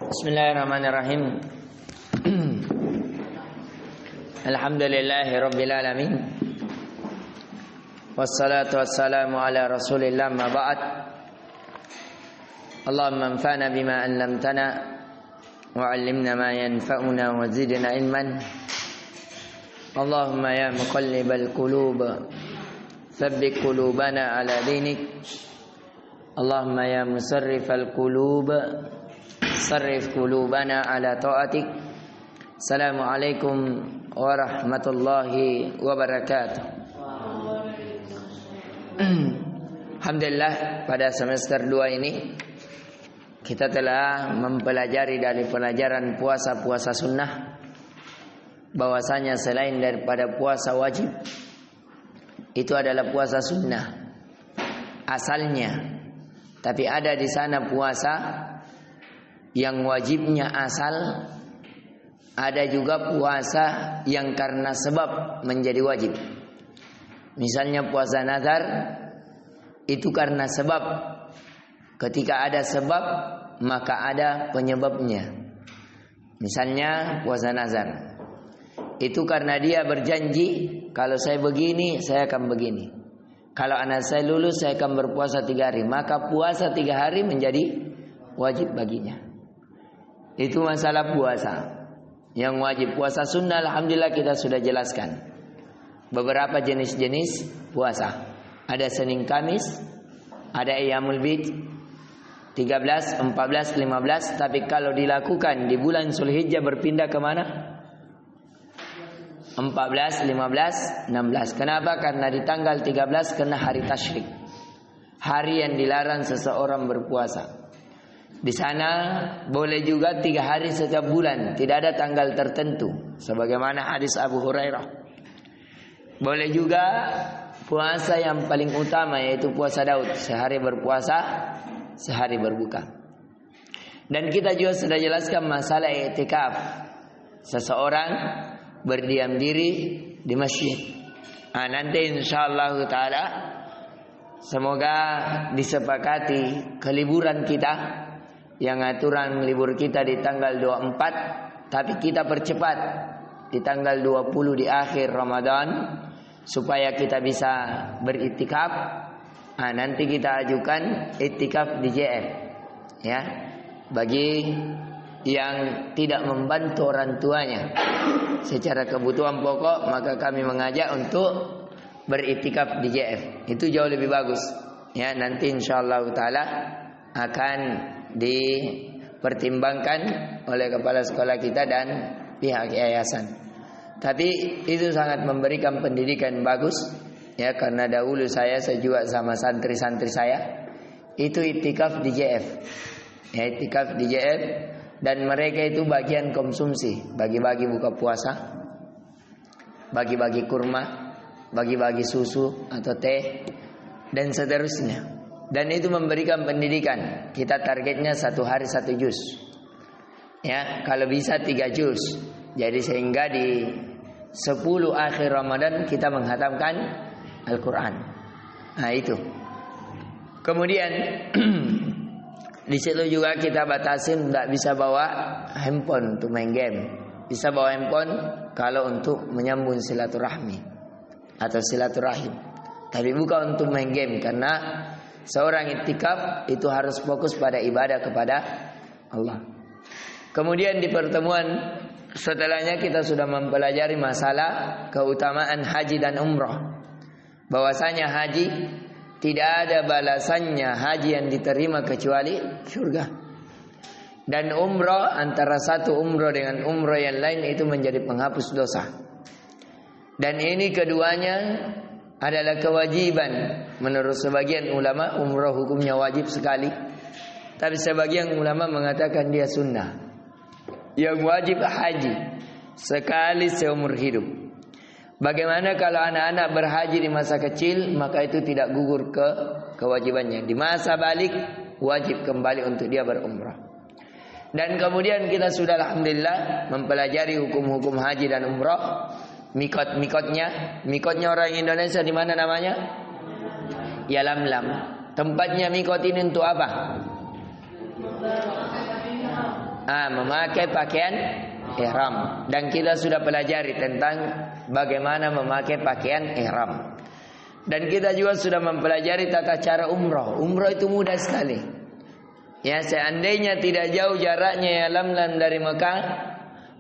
Bismillahirrahmanirrahim. Alhamdulillahi rabbil alamin. Wassalatu wassalamu ala Rasulillah ma ba'd. Allahumma anfa'na bima 'allamtana wa 'allimna ma yanfa'una wa zidna ilman. Allahumma ya muqallibal qulub, tsabbit qulubana ala dinik. Allahumma ya musarrifal qulub, sarrif qulubana ala ta'atik. Assalamualaikum warahmatullahi wabarakatuh. Alhamdulillah, pada semester 2 ini kita telah mempelajari dari pelajaran puasa-puasa sunnah bahwasanya selain daripada puasa wajib, itu adalah puasa sunnah asalnya. Tapi ada di sana puasa yang wajibnya asal, ada juga puasa yang karena sebab menjadi wajib. Misalnya puasa nazar itu karena sebab. Ketika ada sebab maka ada penyebabnya. Misalnya puasa nazar itu karena dia berjanji, kalau saya begini saya akan begini. Kalau anak saya lulus saya akan berpuasa 3 hari. Maka puasa 3 hari menjadi wajib baginya. Itu masalah puasa yang wajib. Puasa sunnah alhamdulillah kita sudah jelaskan beberapa jenis-jenis puasa. Ada Senin Kamis, ada Ayyamul Bid 13, 14, 15. Tapi kalau dilakukan di bulan Zulhijjah berpindah ke mana? 14, 15, 16. Kenapa? Karena di tanggal 13 kena hari tasyrik, hari yang dilarang seseorang berpuasa. Di sana boleh juga 3 hari setiap bulan, tidak ada tanggal tertentu, sebagaimana hadis Abu Hurairah. Boleh juga puasa yang paling utama, yaitu puasa Daud, sehari berpuasa, sehari berbuka. Dan kita juga sudah jelaskan masalah i'tikaf, seseorang berdiam diri di masjid. Nanti insyaallah taala semoga disepakati keliburan kita, yang aturan libur kita di tanggal 24, tapi kita percepat di tanggal 20 di akhir Ramadan supaya kita bisa beriktikaf. Nanti kita ajukan iktikaf di JF, ya, bagi yang tidak membantu orang tuanya secara kebutuhan pokok, maka kami mengajak untuk beriktikaf di JF. Itu jauh lebih bagus, ya. Nanti insyaallah taala akan dipertimbangkan oleh kepala sekolah kita dan pihak yayasan. Tapi itu sangat memberikan pendidikan bagus, ya, karena dahulu saya juga sama santri-santri saya itu iktikaf di JF, ya, iktikaf di JF. Dan mereka itu bagian konsumsi, bagi-bagi buka puasa, bagi-bagi kurma, bagi-bagi susu atau teh, dan seterusnya. Dan itu memberikan pendidikan. Kita targetnya 1 hari 1 juz, ya, kalau bisa 3 juz. Jadi sehingga di 10 akhir Ramadan kita menghatamkan Al-Quran. Itu. Kemudian di situ juga kita batasin tidak bisa bawa handphone untuk main game. Bisa bawa handphone kalau untuk menyambung silaturahmi atau silaturahim. Tapi bukan untuk main game, karena seorang iktikaf itu harus fokus pada ibadah kepada Allah. Kemudian di pertemuan setelahnya kita sudah mempelajari masalah keutamaan haji dan umrah. Bahwasanya haji tidak ada balasannya haji yang diterima kecuali surga. Dan umrah, antara satu umrah dengan umrah yang lain itu menjadi penghapus dosa. Dan ini keduanya adalah kewajiban. Menurut sebagian ulama umrah hukumnya wajib sekali, tapi sebagian ulama mengatakan dia sunnah. Yang wajib haji sekali seumur hidup. Bagaimana kalau anak-anak berhaji di masa kecil, maka itu tidak gugur ke kewajibannya. Di masa balik wajib kembali untuk dia berumrah. Dan kemudian kita sudah alhamdulillah mempelajari hukum-hukum haji dan umrah, mikotnya orang Indonesia di mana namanya? Yalamlam. Tempatnya mikot ini untuk apa? memakai pakaian ihram. Dan kita sudah pelajari tentang bagaimana memakai pakaian ihram. Dan kita juga sudah mempelajari tata cara umroh. Umroh itu mudah sekali. Ya, seandainya tidak jauh jaraknya Yalamlam dari Mekah,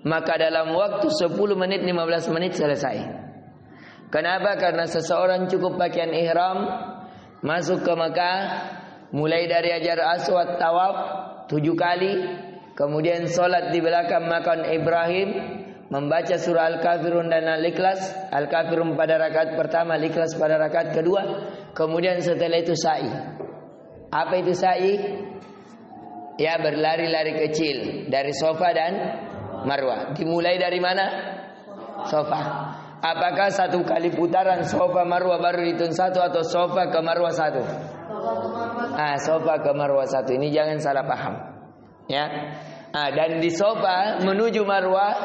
maka dalam waktu 10 menit 15 menit selesai. Kenapa? Karena seseorang cukup pakaian ihram, masuk ke Mekah, mulai dari Hajar Aswad tawaf 7 kali, kemudian sholat di belakang makam Ibrahim, membaca surah Al-Kafirun dan Al-Ikhlas. Al-Kafirun pada rakaat pertama, Al-Ikhlas pada rakaat kedua. Kemudian setelah itu sa'i. Apa itu sa'i? Ya, berlari-lari kecil dari Safa dan Marwah. Dimulai dari mana? Safa. Apakah 1 kali putaran Safa Marwah baru dihitung 1, atau Safa ke Marwah 1? Safa ke Marwah 1. Ini jangan salah paham. Ya. Dan di Safa menuju Marwah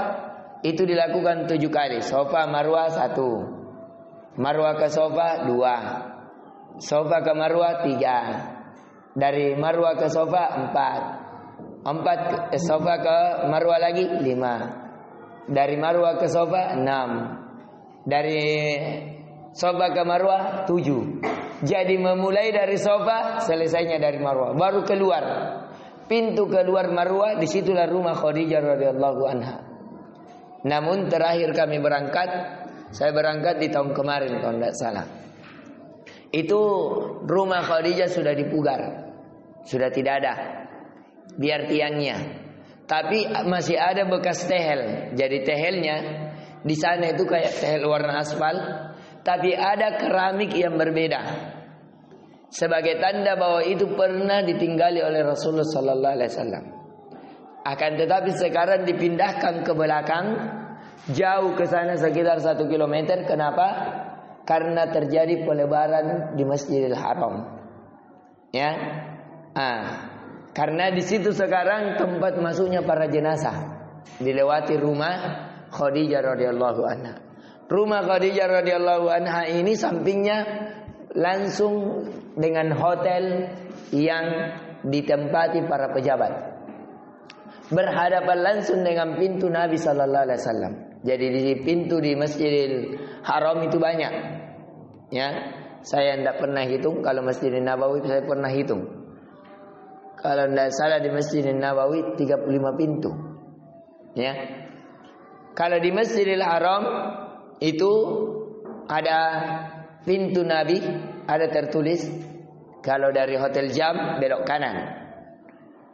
itu dilakukan 7 kali. Safa Marwah 1. Marwah ke Safa 2. Safa ke Marwah 3. Dari Marwah ke Safa 4. 4 Safa ke Marwah lagi 5. Dari Marwah ke Safa 6. Dari Safa ke Marwah 7. Jadi memulai dari Safa, selesainya dari Marwah. Baru keluar. Pintu keluar Marwah, disitulah rumah Khadijah radhiyallahu anha. Namun terakhir kami berangkat, saya berangkat di tahun kemarin kalau tidak salah. Itu rumah Khadijah sudah dipugar, sudah tidak ada biar tiangnya. Tapi masih ada bekas tehel. Jadi tehelnya di sana itu kayak tehel warna aspal, tapi ada keramik yang berbeda. Sebagai tanda bahwa itu pernah ditinggali oleh Rasulullah sallallahu alaihi wasallam. Akan tetapi sekarang dipindahkan ke belakang, jauh ke sana sekitar 1 kilometer. Kenapa? Karena terjadi pelebaran di Masjidil Haram. Ya. Karena di situ sekarang tempat masuknya para jenazah. Dilewati rumah Khadijah radhiyallahu anha. Rumah Khadijah radhiyallahu anha ini sampingnya langsung dengan hotel yang ditempati para pejabat. Berhadapan langsung dengan pintu Nabi sallallahu alaihi wasallam. Jadi di pintu di Masjidil Haram itu banyak. Ya, saya tidak pernah hitung. Kalau Masjidil Nabawi saya pernah hitung. Kalau tidak salah di Masjidil Nabawi 35 pintu. Ya. Kalau di Masjidil Haram itu ada pintu Nabi, ada tertulis kalau dari Hotel Jam belok kanan.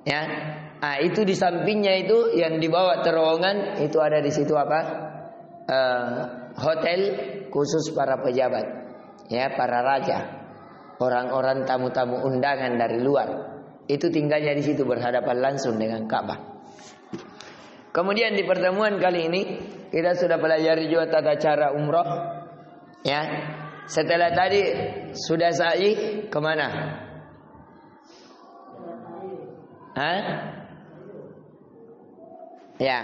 Ya. Itu di sampingnya itu yang dibawa terowongan itu ada di situ apa? Hotel khusus para pejabat. Ya, para raja. Orang-orang tamu-tamu undangan dari luar. Itu tinggalnya di situ berhadapan langsung dengan Ka'bah. Kemudian di pertemuan kali ini kita sudah pelajari juga tata cara umroh. Ya. Setelah tadi sudah sa'i kemana? Ya.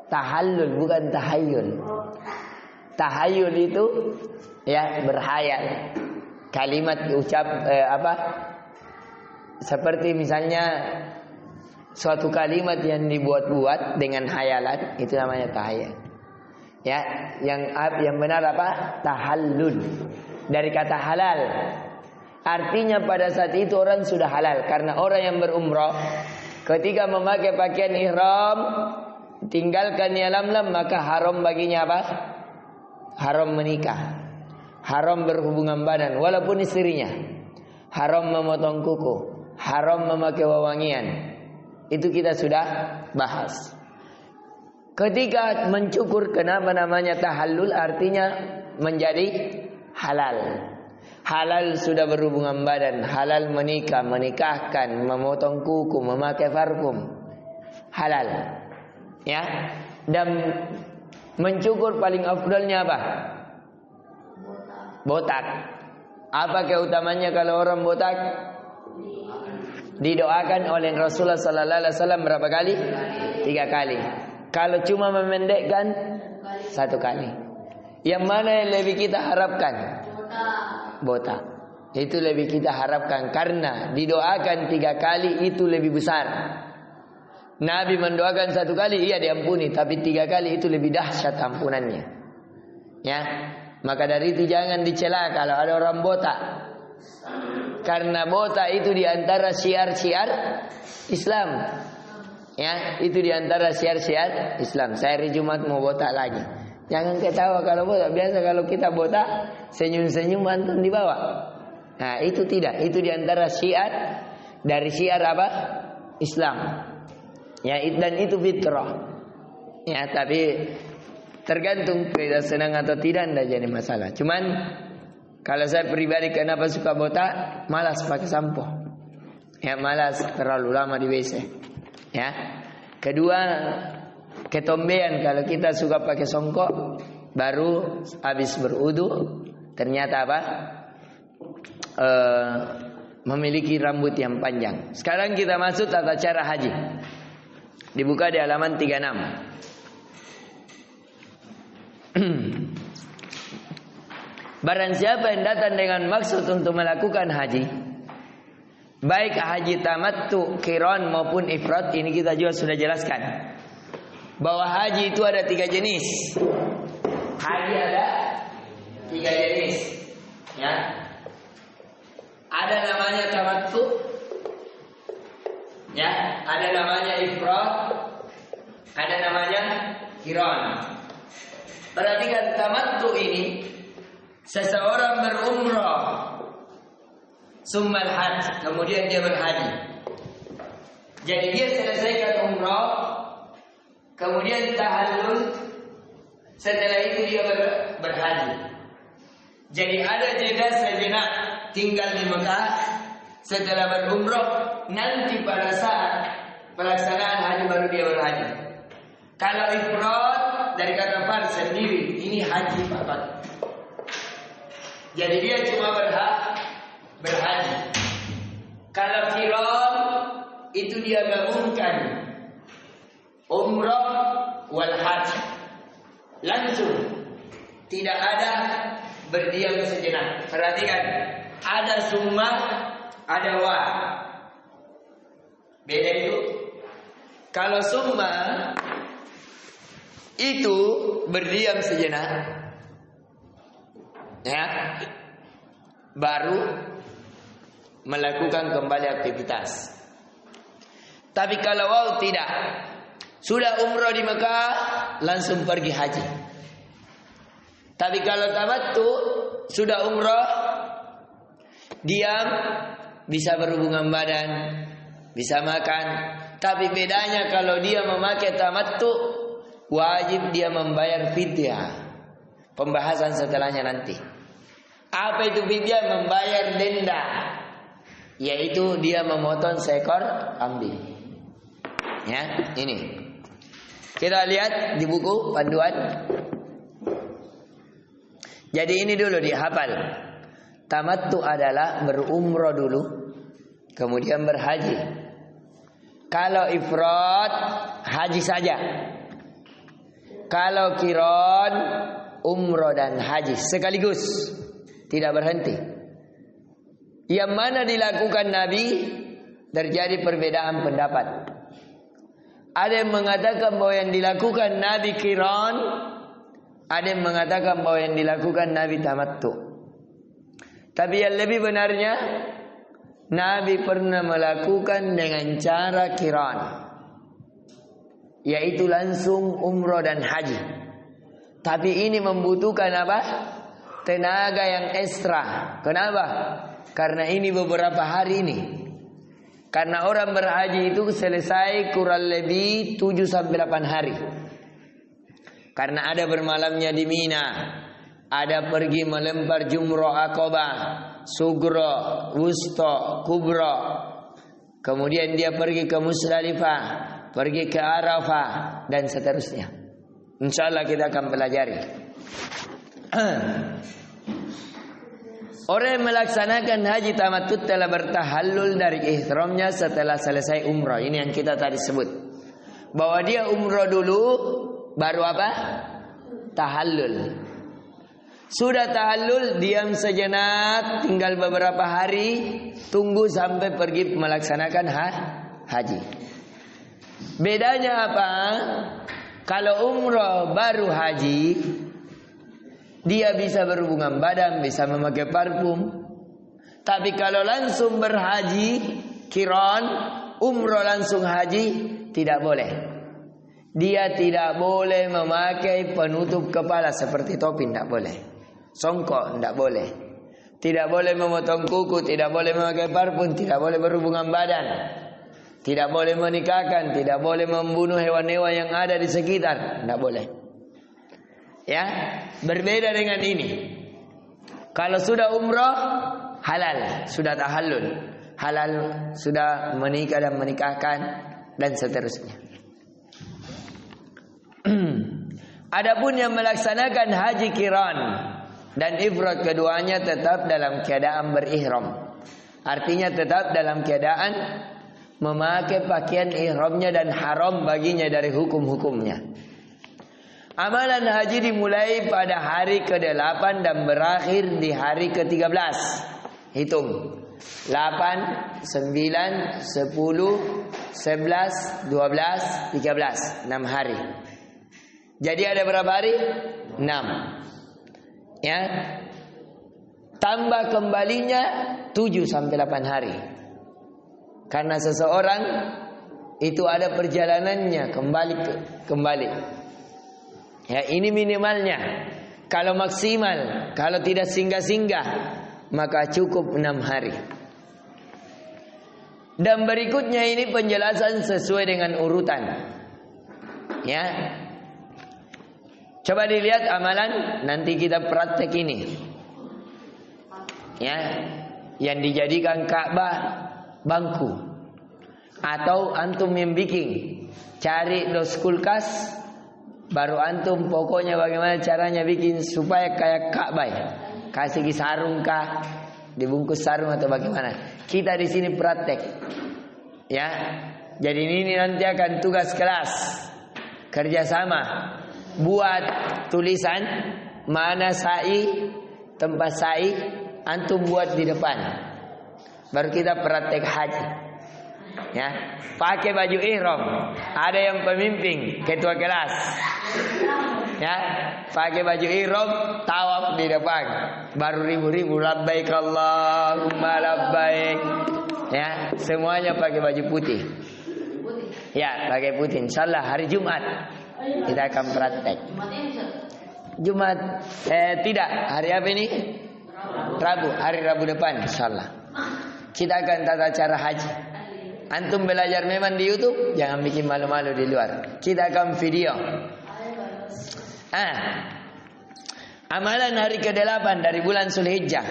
Tahallul bukan tahayyul. Tahayyul itu ya berhayal. Kalimat ucap seperti misalnya suatu kalimat yang dibuat-buat dengan hayalan, itu namanya tahayul. Ya, yang benar apa? Tahallul. Dari kata halal. Artinya pada saat itu orang sudah halal. Karena orang yang berumrah ketika memakai pakaian ihram, tinggalkan Yalamlam, maka haram baginya apa? Haram menikah. Haram berhubungan badan walaupun istrinya. Haram memotong kuku. Haram memakai wewangian. Itu kita sudah bahas. Ketika mencukur, kenapa namanya tahallul? Artinya menjadi halal. Halal sudah berhubungan badan, halal menikah, menikahkan, memotong kuku, memakai parfum. Halal. Ya. Dan mencukur paling afdalnya apa? Botak. Apa keutamanya kalau orang botak? Didoakan oleh Rasulullah sallallahu alaihi wasallam berapa kali? 3 kali. Kalau cuma memendekkan 1 kali. Yang mana yang lebih kita harapkan? Botak. Itu lebih kita harapkan karena didoakan 3 kali itu lebih besar. Nabi mendoakan 1 kali, iya diampuni. Tapi 3 kali itu lebih dahsyat ampunannya. Ya, maka dari itu jangan dicela kalau ada orang botak. Karena botak itu diantara syiar-syiar Islam. Ya, itu diantara syiar-syiar Islam. Saya hari Jumat mau botak lagi. Jangan ketawa kalau botak. Biasa kalau kita botak, senyum-senyum antum di bawah. Nah, itu tidak. Itu diantara syiar dari syiar apa? Islam. Ya, dan itu fitrah. Ya, tapi tergantung kita senang atau tidak jadi masalah. Cuman kalau saya pribadi kenapa suka botak? Malas pakai sampo. Ya, malas terlalu lama di WC. Ya. Kedua, ketombean kalau kita suka pakai songkok baru habis berudu ternyata apa? Memiliki rambut yang panjang. Sekarang kita masuk tata cara haji. Dibuka di halaman 36. Barang siapa yang datang dengan maksud untuk melakukan haji, baik haji tamattu, qiran maupun ifrad, ini kita juga sudah jelaskan bahwa haji itu ada 3 jenis. Haji ada 3 jenis. Ya. Ada namanya tamattu. Ya, ada namanya ifrad, ada namanya qiran. Perhatikan tamattu ini, seseorang berumrah summal haj, kemudian dia berhaji. Jadi dia selesaikan umrah, kemudian tahallul, setelah itu dia berhaji. Jadi ada jeda sejenak tinggal di Mekah setelah berumrah, nanti pada saat pelaksanaan haji baru dia berhaji. Kalau ifrad dari kata fard sendiri, ini haji fakat. Jadi dia cuma berhaji. Kalau qiran itu dia gabungkan umrah wal haji. Langsung, tidak ada berdiam sejenak. Perhatikan, ada summa, ada wa. Beda itu. Kalau summa itu berdiam sejenak, ya, baru melakukan kembali aktivitas. Tapi kalau wow tidak, sudah umrah di Mekah langsung pergi haji. Tapi kalau tamattu sudah umrah, diam, bisa berhubungan badan, bisa makan. Tapi bedanya kalau dia memakai tamattu, wajib dia membayar fidyah. Pembahasan setelahnya nanti. Apa itu fidyah? Membayar denda, yaitu dia memotong seekor kambing. Ya, ini kita lihat di buku panduan. Jadi ini dulu dihafal. Tamattu adalah berumrah dulu, kemudian berhaji. Kalau ifrad, haji saja. Kalau qiran, umrah dan haji sekaligus, tidak berhenti. Yang mana dilakukan Nabi, terjadi perbedaan pendapat. Ada yang mengatakan bahwa yang dilakukan Nabi qiran, ada yang mengatakan bahwa yang dilakukan Nabi tamattu. Tapi yang lebih benarnya, Nabi pernah melakukan dengan cara qiran, yaitu langsung umrah dan haji. Tapi ini membutuhkan apa? Tenaga yang ekstra. Kenapa? Karena ini beberapa hari ini. Karena orang berhaji itu selesai kurang lebih 7-8 hari. Karena ada bermalamnya di Mina, ada pergi melempar jumrah Aqabah, Sugra, Wusta, Kubra. Kemudian dia pergi ke Musdalifah, pergi ke Arafah, dan seterusnya. InsyaAllah kita akan pelajari. Orang yang melaksanakan haji tamattu telah bertahallul dari ihramnya setelah selesai umrah. Ini yang kita tadi sebut, bahwa dia umrah dulu, baru apa? Tahallul. Sudah tahallul, diam sejenak, tinggal beberapa hari, tunggu sampai pergi melaksanakan haji. Bedanya apa? Kalau umroh baru haji, dia bisa berhubungan badan, bisa memakai parfum. Tapi kalau langsung berhaji, kiron, umroh langsung haji, tidak boleh. Dia tidak boleh memakai penutup kepala seperti topi, tidak boleh. Songkok, tidak boleh. Tidak boleh memotong kuku, tidak boleh memakai parfum, tidak boleh berhubungan badan. Tidak boleh menikahkan, tidak boleh membunuh hewan-hewan yang ada di sekitar, tidak boleh. Ya, berbeda dengan ini. Kalau sudah umroh, halal, sudah tahallul, halal, sudah menikah dan menikahkan dan seterusnya. Adapun yang melaksanakan haji qiran dan ifrad, keduanya tetap dalam keadaan berihram. Artinya tetap dalam keadaan memakai pakaian ihramnya dan haram baginya dari hukum-hukumnya. Amalan haji dimulai pada hari ke-8 dan berakhir di hari ke-13. Hitung 8, 9, 10, 11, 12, 13, 6 hari. Jadi ada berapa hari? 6. Ya. Tambah kembalinya 7 sampai 8 hari. Karena seseorang itu ada perjalanannya kembali. Ya, ini minimalnya. Kalau maksimal, kalau tidak singgah-singgah, maka cukup 6 hari. Dan berikutnya ini penjelasan sesuai dengan urutan. Ya. Coba dilihat amalan, nanti kita praktek ini. Ya. Yang dijadikan Ka'bah bangku, atau antum yang bikin, cari dos kulkas, baru antum pokoknya bagaimana caranya bikin supaya kayak Ka'bah. Kasih sarung kah, dibungkus sarung atau bagaimana? Kita di sini praktek, ya. Jadi ini nanti akan tugas kelas, kerjasama, buat tulisan mana sa'i, tempat sa'i, antum buat di depan. Baru kita praktek haji. Ya, pakai baju ihram. Ada yang pemimpin, ketua kelas. Ya, pakai baju ihram, tawaf di depan. Baru ribu-ribu labbaik Allahumma labbaik. Ya, semuanya pakai baju putih. Ya, pakai putih. Insyaallah hari Jumat kita akan praktek. Jumat tidak, hari apa ini? Rabu, hari Rabu depan insyaallah. Kita akan tata cara haji. Antum belajar memang di YouTube, jangan bikin malu-malu di luar. Kita akan video. Amalan hari ke-8 dari bulan Zulhijjah.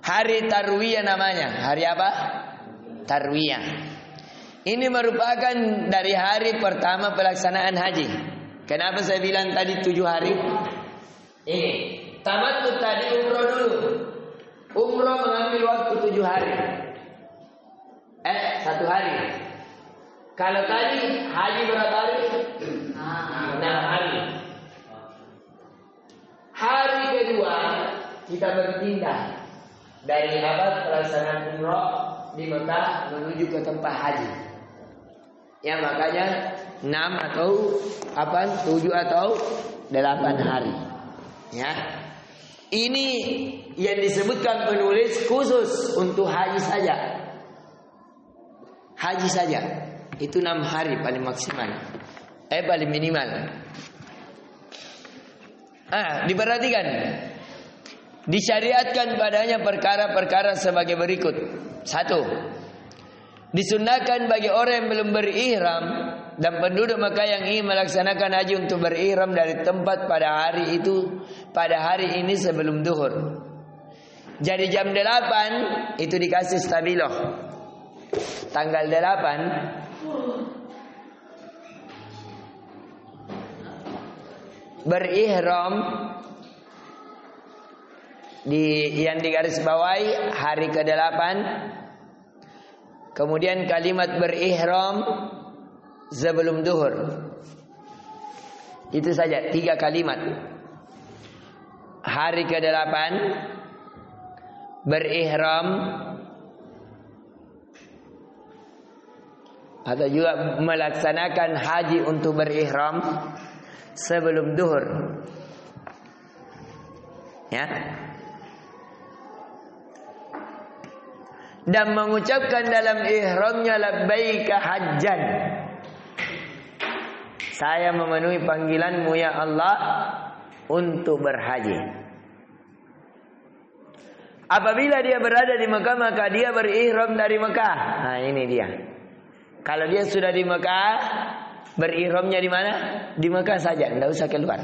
Hari Tarwiyah namanya. Hari apa? Tarwiyah. Ini merupakan dari hari pertama pelaksanaan haji. Kenapa saya bilang tadi 7 hari? Ini tamattu tadi umroh dulu. Umroh mengambil waktu 7 hari. 1 hari. Kalau tadi haji berapa hari? 6 hari. Hari kedua kita berpindah dari pelaksanaan umroh di Mekah menuju ke tempat haji. Ya, makanya 6 atau 7 atau 8 hari. Ya. Ini yang disebutkan penulis khusus untuk haji saja. Haji saja. Itu 6 hari paling maksimal. Paling minimal. Diperhatikan. Disyariatkan padanya perkara-perkara sebagai berikut. 1. Disunahkan bagi orang yang belum berihram dan penduduk Mekah yang ingin melaksanakan haji untuk berihram dari tempat pada hari ini sebelum duhur. Jadi jam 8 itu dikasih stabiloh. Tanggal 8 berihram yang digaris bawahi hari ke-8. Kemudian kalimat berihram sebelum duhur. Itu saja 3 kalimat. Hari ke-8 berihram atau juga melaksanakan haji untuk berihram sebelum duhur. Ya. Dan mengucapkan dalam ihramnya labbaika hajjan. Saya memenuhi panggilanmu ya Allah untuk berhaji. Apabila dia berada di Mekah, maka dia berihram dari Mekah. Nah, ini dia. Kalau dia sudah di Mekah, berihramnya di mana? Di Mekah saja, tidak usah keluar.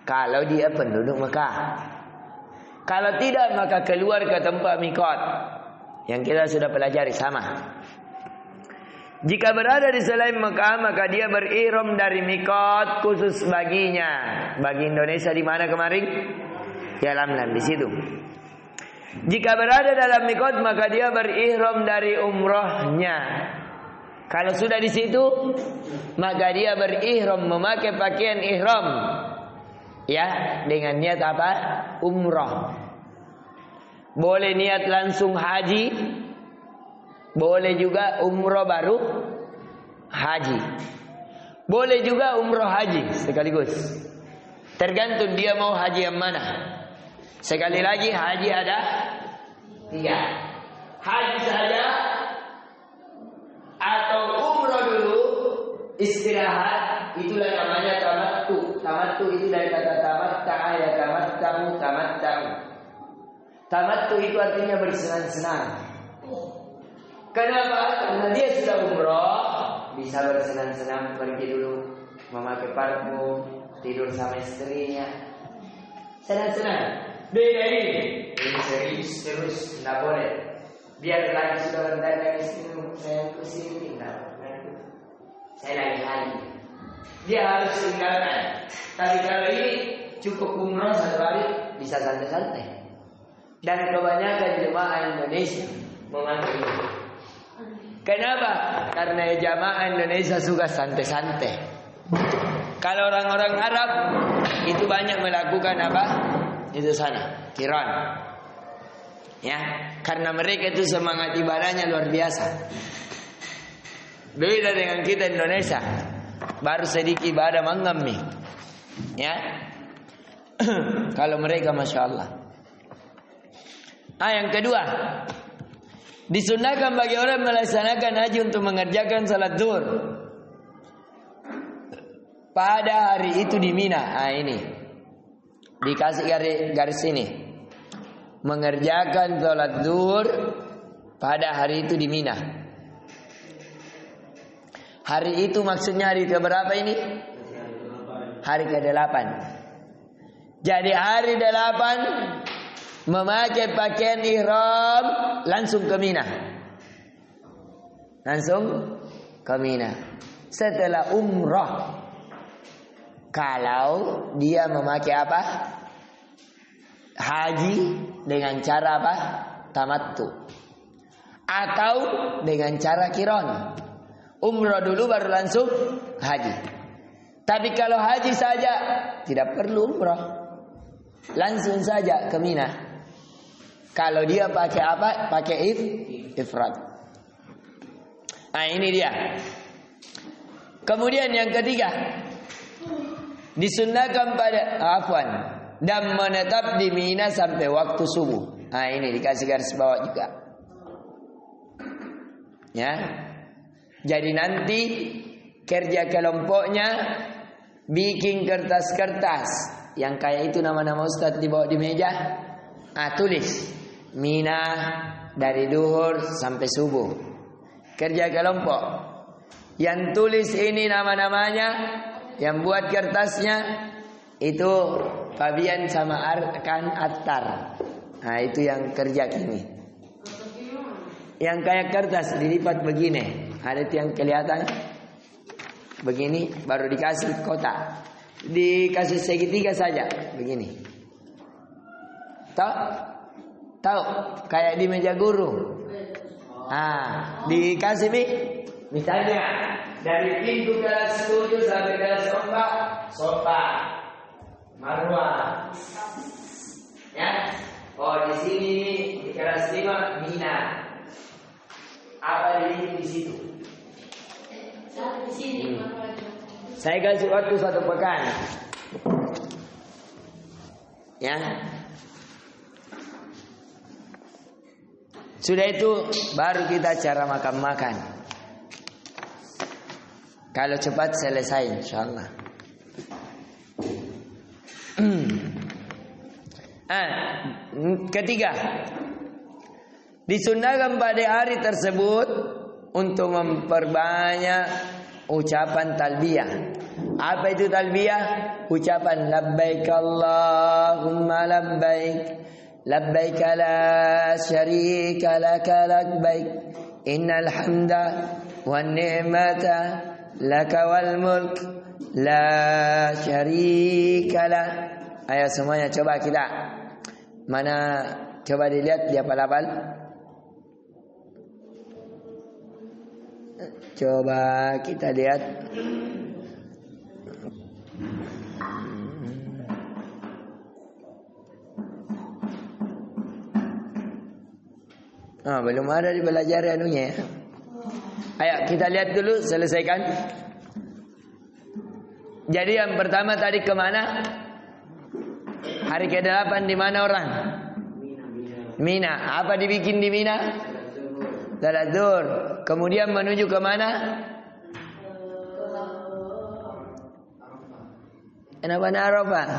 Kalau dia penduduk Mekah. Kalau tidak, maka keluar ke tempat mikot yang kita sudah pelajari sama. Jika berada di selain Mekah, maka dia berihram dari mikot khusus baginya. Bagi Indonesia di mana kemarin? Ya, Lamlam di situ. Jika berada dalam mikot, maka dia berihram dari umrohnya. Kalau sudah di situ, maka dia berihram memakai pakaian ihram. Ya, dengan niat apa? Umroh. Boleh niat langsung haji, boleh juga umroh baru haji. Boleh juga umroh haji sekaligus. Tergantung dia mau haji yang mana. Sekali lagi, haji ada 3. Haji saja atau umroh dulu istirahat, itulah namanya tamattu. Tamattu itu dari kata tamatta'a ya tamatta'u tamatta'u. Tamattu itu artinya bersenang-senang. Kenapa? Karena dia sudah umroh, bisa bersenang-senang, pergi dulu memakai parfum, tidur sama istrinya, senang-senang. Beda ini serius terus, tidak boleh. Biar lagi sudah rendah istrimu, saya pusing, saya lagi haji. Dia harus tinggalkan. Tapi kalau ini cukup umroh 1 hari, bisa santai-santai. Dan kebanyakan jemaah Indonesia memakai ini. Kenapa? Karena jemaah Indonesia suka santai-santai. Kalau orang-orang Arab itu banyak melakukan apa? Itu sana, kiran. Ya, karena mereka itu semangat ibadahnya luar biasa. Beda dengan kita Indonesia. Baru sedikit ibadah menggami. Ya. Kalau mereka Masya Allah. Yang kedua, disunahkan bagi orang melaksanakan haji untuk mengerjakan salat zuhur pada hari itu di Mina. Ini dikasih garis ini. Mengerjakan salat zuhur pada hari itu di Mina. Hari itu maksudnya hari keberapa ini? Hari ke-8. Jadi hari 8 memakai pakaian ihram langsung ke Mina. Langsung ke Mina. Setelah umrah. Kalau dia memakai apa? Haji dengan cara apa? Tamattu. Atau dengan cara kiron. Umrah dulu baru langsung haji. Tapi kalau haji saja tidak perlu umrah. Langsung saja ke Mina. Kalau dia pakai apa? Pakai ifrad. Nah, ini dia. Kemudian yang ketiga, disunnahkan dan menetap di Mina sampai waktu subuh. Nah, ini dikasih garis bawah juga. Ya. Jadi nanti kerja kelompoknya bikin kertas-kertas yang kayak itu nama-nama ustaz dibawa di meja. Tulis Mina dari duhur sampai subuh. Kerja kelompok. Yang tulis ini nama-namanya, yang buat kertasnya itu Fabian sama Arkan Attar. Nah, itu yang kerja kini. Yang kayak kertas dilipat begini. Ada yang kelihatan begini, baru dikasih kotak. Dikasih segitiga saja begini. Tahu? Kayak di meja guru. Dikasih misalnya dari pintu kelas 7 sampai kelas 4 sofa, marwah. Ya. Oh, di sini di kelas 5 Mina. Apa di situ? Di sini. Saya kasih waktu 1 pekan. Ya. Sudah itu baru kita cara makan-makan. Kalau cepat selesai insyaallah. Ketiga, disunahkan pada hari tersebut untuk memperbanyak ucapan talbiyah. Apa itu talbiyah? Ucapan labbaik Allahumma labbaik, labbaik la syarika laka labbaik, innal hamda wan ni'mata laka wal mulk la syarika la. Ayo semuanya coba kita. Mana coba dilihat di hafal-hafal. Coba kita lihat. Belum ada di belajar anunya ya. Ayo kita lihat dulu, selesaikan. Jadi yang pertama tadi kemana? Hari ke-8 di mana orang? Mina. Apa dibikin di Mina? Salat Zuhur. Kemudian menuju ke mana? Kenapa Arafah?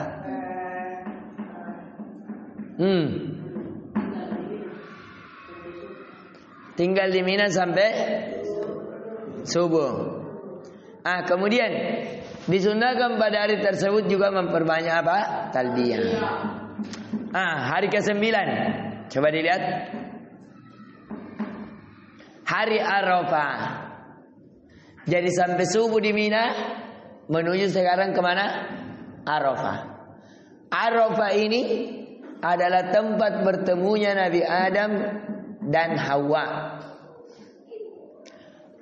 Tinggal di Mina sampai subuh. Kemudian disunahkan pada hari tersebut juga memperbanyak apa? Talbiyah. Hari ke-9. Coba dilihat. Hari Arafah. Jadi sampai subuh di Mina, menuju sekarang kemana? Arafah. Arafah ini adalah tempat bertemunya Nabi Adam dan Hawa.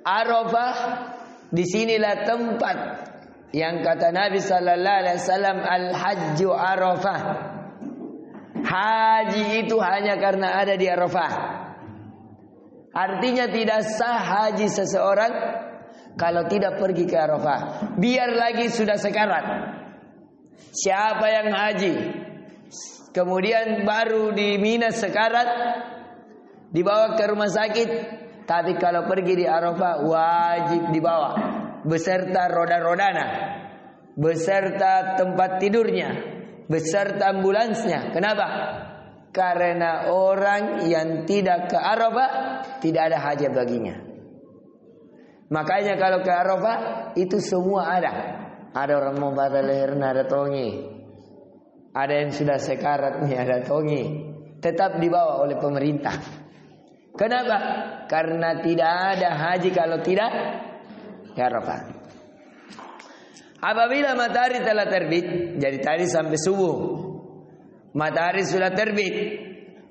Arafah disinilah tempat yang kata Nabi Sallallahu Alaihi Wasallam, al-hajju Arafah. Haji itu hanya karena ada di Arafah. Artinya tidak sah haji seseorang kalau tidak pergi ke Arafah. Biar lagi sudah sekarat. Siapa yang haji kemudian baru di Mina sekarat, dibawa ke rumah sakit, tapi kalau pergi di Arafah wajib dibawa beserta roda-rodana, beserta tempat tidurnya, beserta ambulansnya. Kenapa? Karena orang yang tidak ke Arafah tidak ada hajat baginya. Makanya kalau ke Arafah itu semua ada. Ada orang mau patah leher, ada tongi. Ada yang sudah sekarat nih, ada tongi. Tetap dibawa oleh pemerintah. Kenapa? Karena tidak ada haji kalau tidak ke Arafah. Apabila matahari telah terbit, jadi tadi sampai subuh, matahari sudah terbit,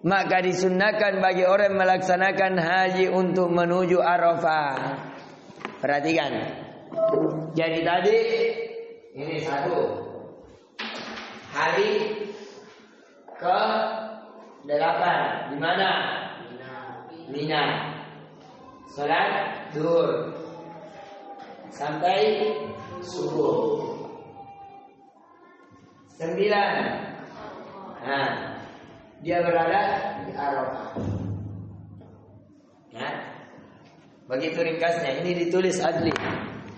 maka disunahkan bagi orang melaksanakan haji untuk menuju Arafah. Perhatikan. Jadi tadi ini satu hari ke-8 di mana? Mina. Salat Zuhur sampai subuh. 9. Dia berada di Arafah. Ya. Begitu ringkasnya. Ini ditulis Adli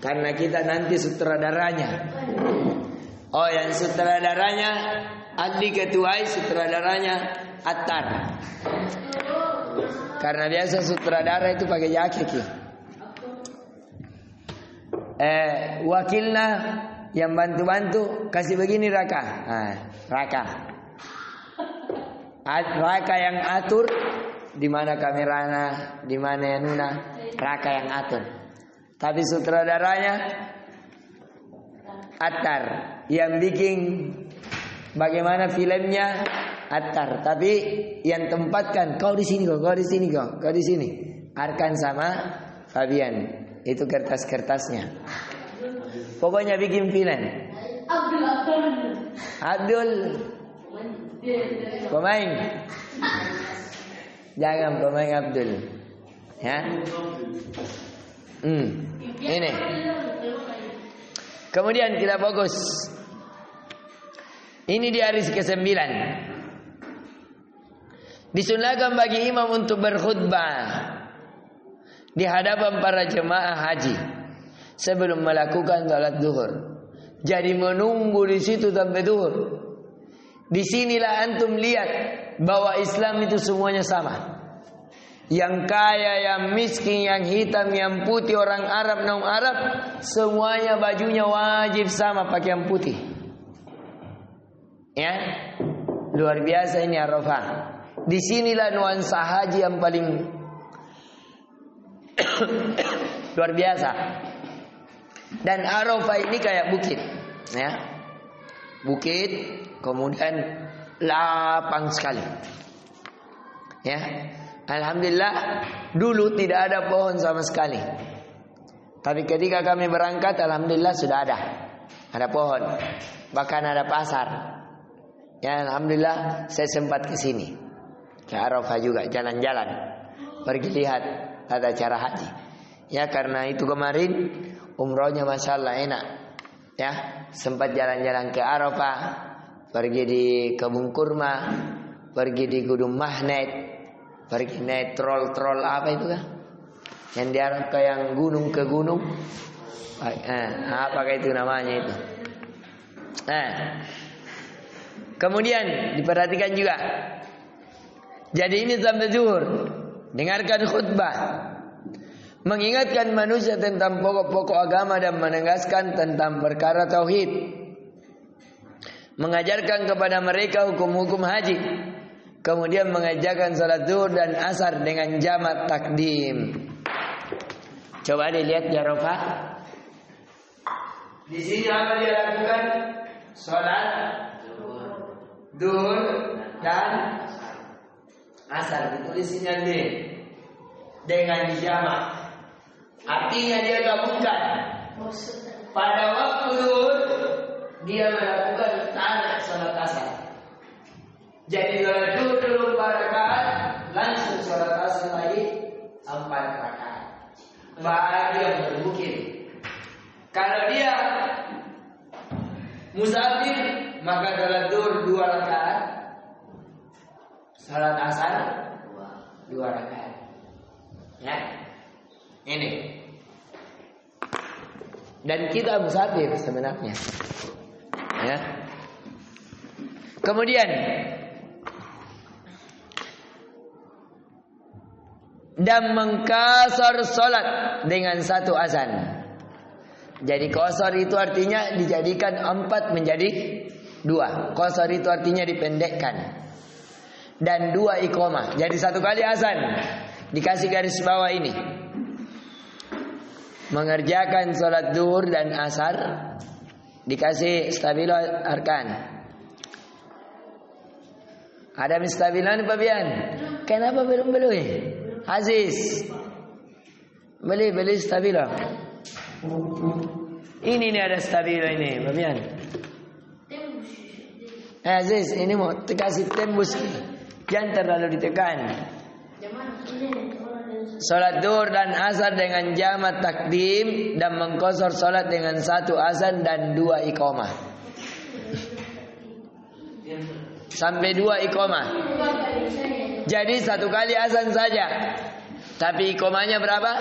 karena kita nanti sutradaranya. Oh, yang sutradaranya Adli ketuai, sutradaranya Attar. Karena biasa sutradara itu pakai jaket ya. Wakilnya yang bantu-bantu kasih begini Raka. Raka. Raka yang atur, di mana kameranya, di mana yang Nuna, Raka yang atur. Tapi sutradaranya Attar, yang bikin bagaimana filmnya Attar. Tapi yang tempatkan kau di sini, kau di sini, kau di sini. Arkan sama Fabian. Itu kertas-kertasnya. Pokoknya bikin film. Abdul pemain. Jangan pemain Abdul. Ya. Ini. Kemudian kita fokus. Ini di hari ke-9. Disunahkan bagi imam untuk berkhutbah di hadapan para jemaah haji sebelum melakukan salat zuhur. Jadi menunggu di situ sampai zuhur. Disinilah antum lihat bahwa Islam itu semuanya sama. Yang kaya, yang miskin, yang hitam, yang putih, orang Arab, non Arab, semuanya bajunya wajib sama pakaian putih. Ya, luar biasa ini Arafah. Disinilah nuansa haji yang paling luar biasa. Dan Arafah ini kayak bukit, ya, bukit, kemudian lapang sekali. Ya, alhamdulillah dulu tidak ada pohon sama sekali. Tapi ketika kami berangkat, alhamdulillah sudah ada pohon, bahkan ada pasar. Ya, alhamdulillah saya sempat ke sini, ke Arafah juga, jalan-jalan, pergi lihat tata cara haji. Ya, karena itu kemarin umrohnya masya Allah enak. Ya, sempat jalan-jalan ke Arafah, pergi di kebun kurma, pergi di Gunung Mahnet, pergi naik troll apa itu kan? Yang di Arafah yang gunung ke gunung, apa itu namanya itu? Kemudian diperhatikan juga. Jadi ini sampai zuhur, dengarkan khutbah, mengingatkan manusia tentang pokok-pokok agama dan menegaskan tentang perkara tauhid, mengajarkan kepada mereka hukum-hukum haji, kemudian mengajarkan salat zuhur dan asar dengan jamak takdim. Coba dilihat di Arafah. Di sini apa dia lakukan? Salat zuhur dan asar, ditulisnya D dengan jamak. Artinya dia gabungkan. Pada waktu zuhur dia melakukan tanak salat asar. Jadi salat zuhur dulu 4 rakaat, langsung salat asar lagi 4 rakaat. Bagi yang bermukim. Kalau dia musafir, maka salat zuhur 2 rakaat, salat asar 2 rakaat. Ya, ini. Dan kita musafir sebenarnya. Ya. Kemudian dan mengqasar salat dengan 1 azan. Jadi qasar itu artinya dijadikan 4 menjadi 2. Qasar itu artinya dipendekkan. Dan 2 iqamah. Jadi 1 kali azan. Dikasih garis bawah ini. Mengerjakan salat zuhur dan asar, dikasih stabilo arkan. Ada mistabilan Pak Bian? Kenapa belum beli? Aziz, beli stabilo. Ini nih ada stabilo ini Pak Bian. Aziz, ini mau kasih tembus, jangan terlalu ditekan. Salat zuhur dan asar dengan jamak takdim dan mengqasar salat dengan 1 azan dan 2 iqamah. Sampai 2 iqamah. Jadi 1 kali azan saja. Tapi iqamahnya berapa?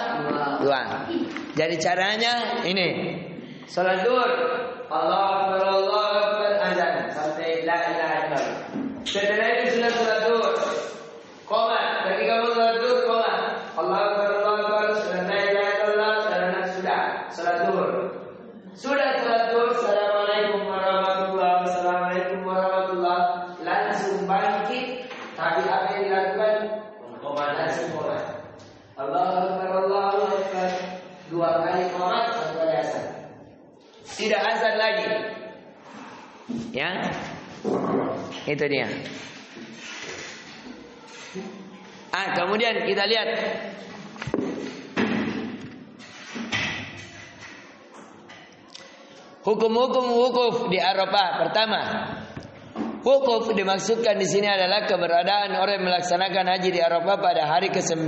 2. Jadi caranya ini. Salat zuhur, Allahu Akbar, Allahu Akbar, azan sampai la ilaha illallah. Setelah itu sudah salat zuhur. Qoma, bagi kamu salat zuhur qoma. Allahu Akbar, Allahu Akbar, sudah la ilaha illallah, sudah salat zuhur. Sudah salat zuhur, assalamualaikum warahmatullahi wabarakatuh, assalamualaikum warahmatullahi. Langsung bangkit, tapi apa yang dilakukan? Qoma, langsung qoma. Allahu Akbar, Allahu Akbar. 2 kali qoma, 1 kali azan. Tidak azan lagi. Ya. Itu dia. Kemudian kita lihat hukum-hukum wukuf di Arafah. Pertama, wukuf dimaksudkan di sini adalah keberadaan orang yang melaksanakan haji di Arafah pada hari ke-9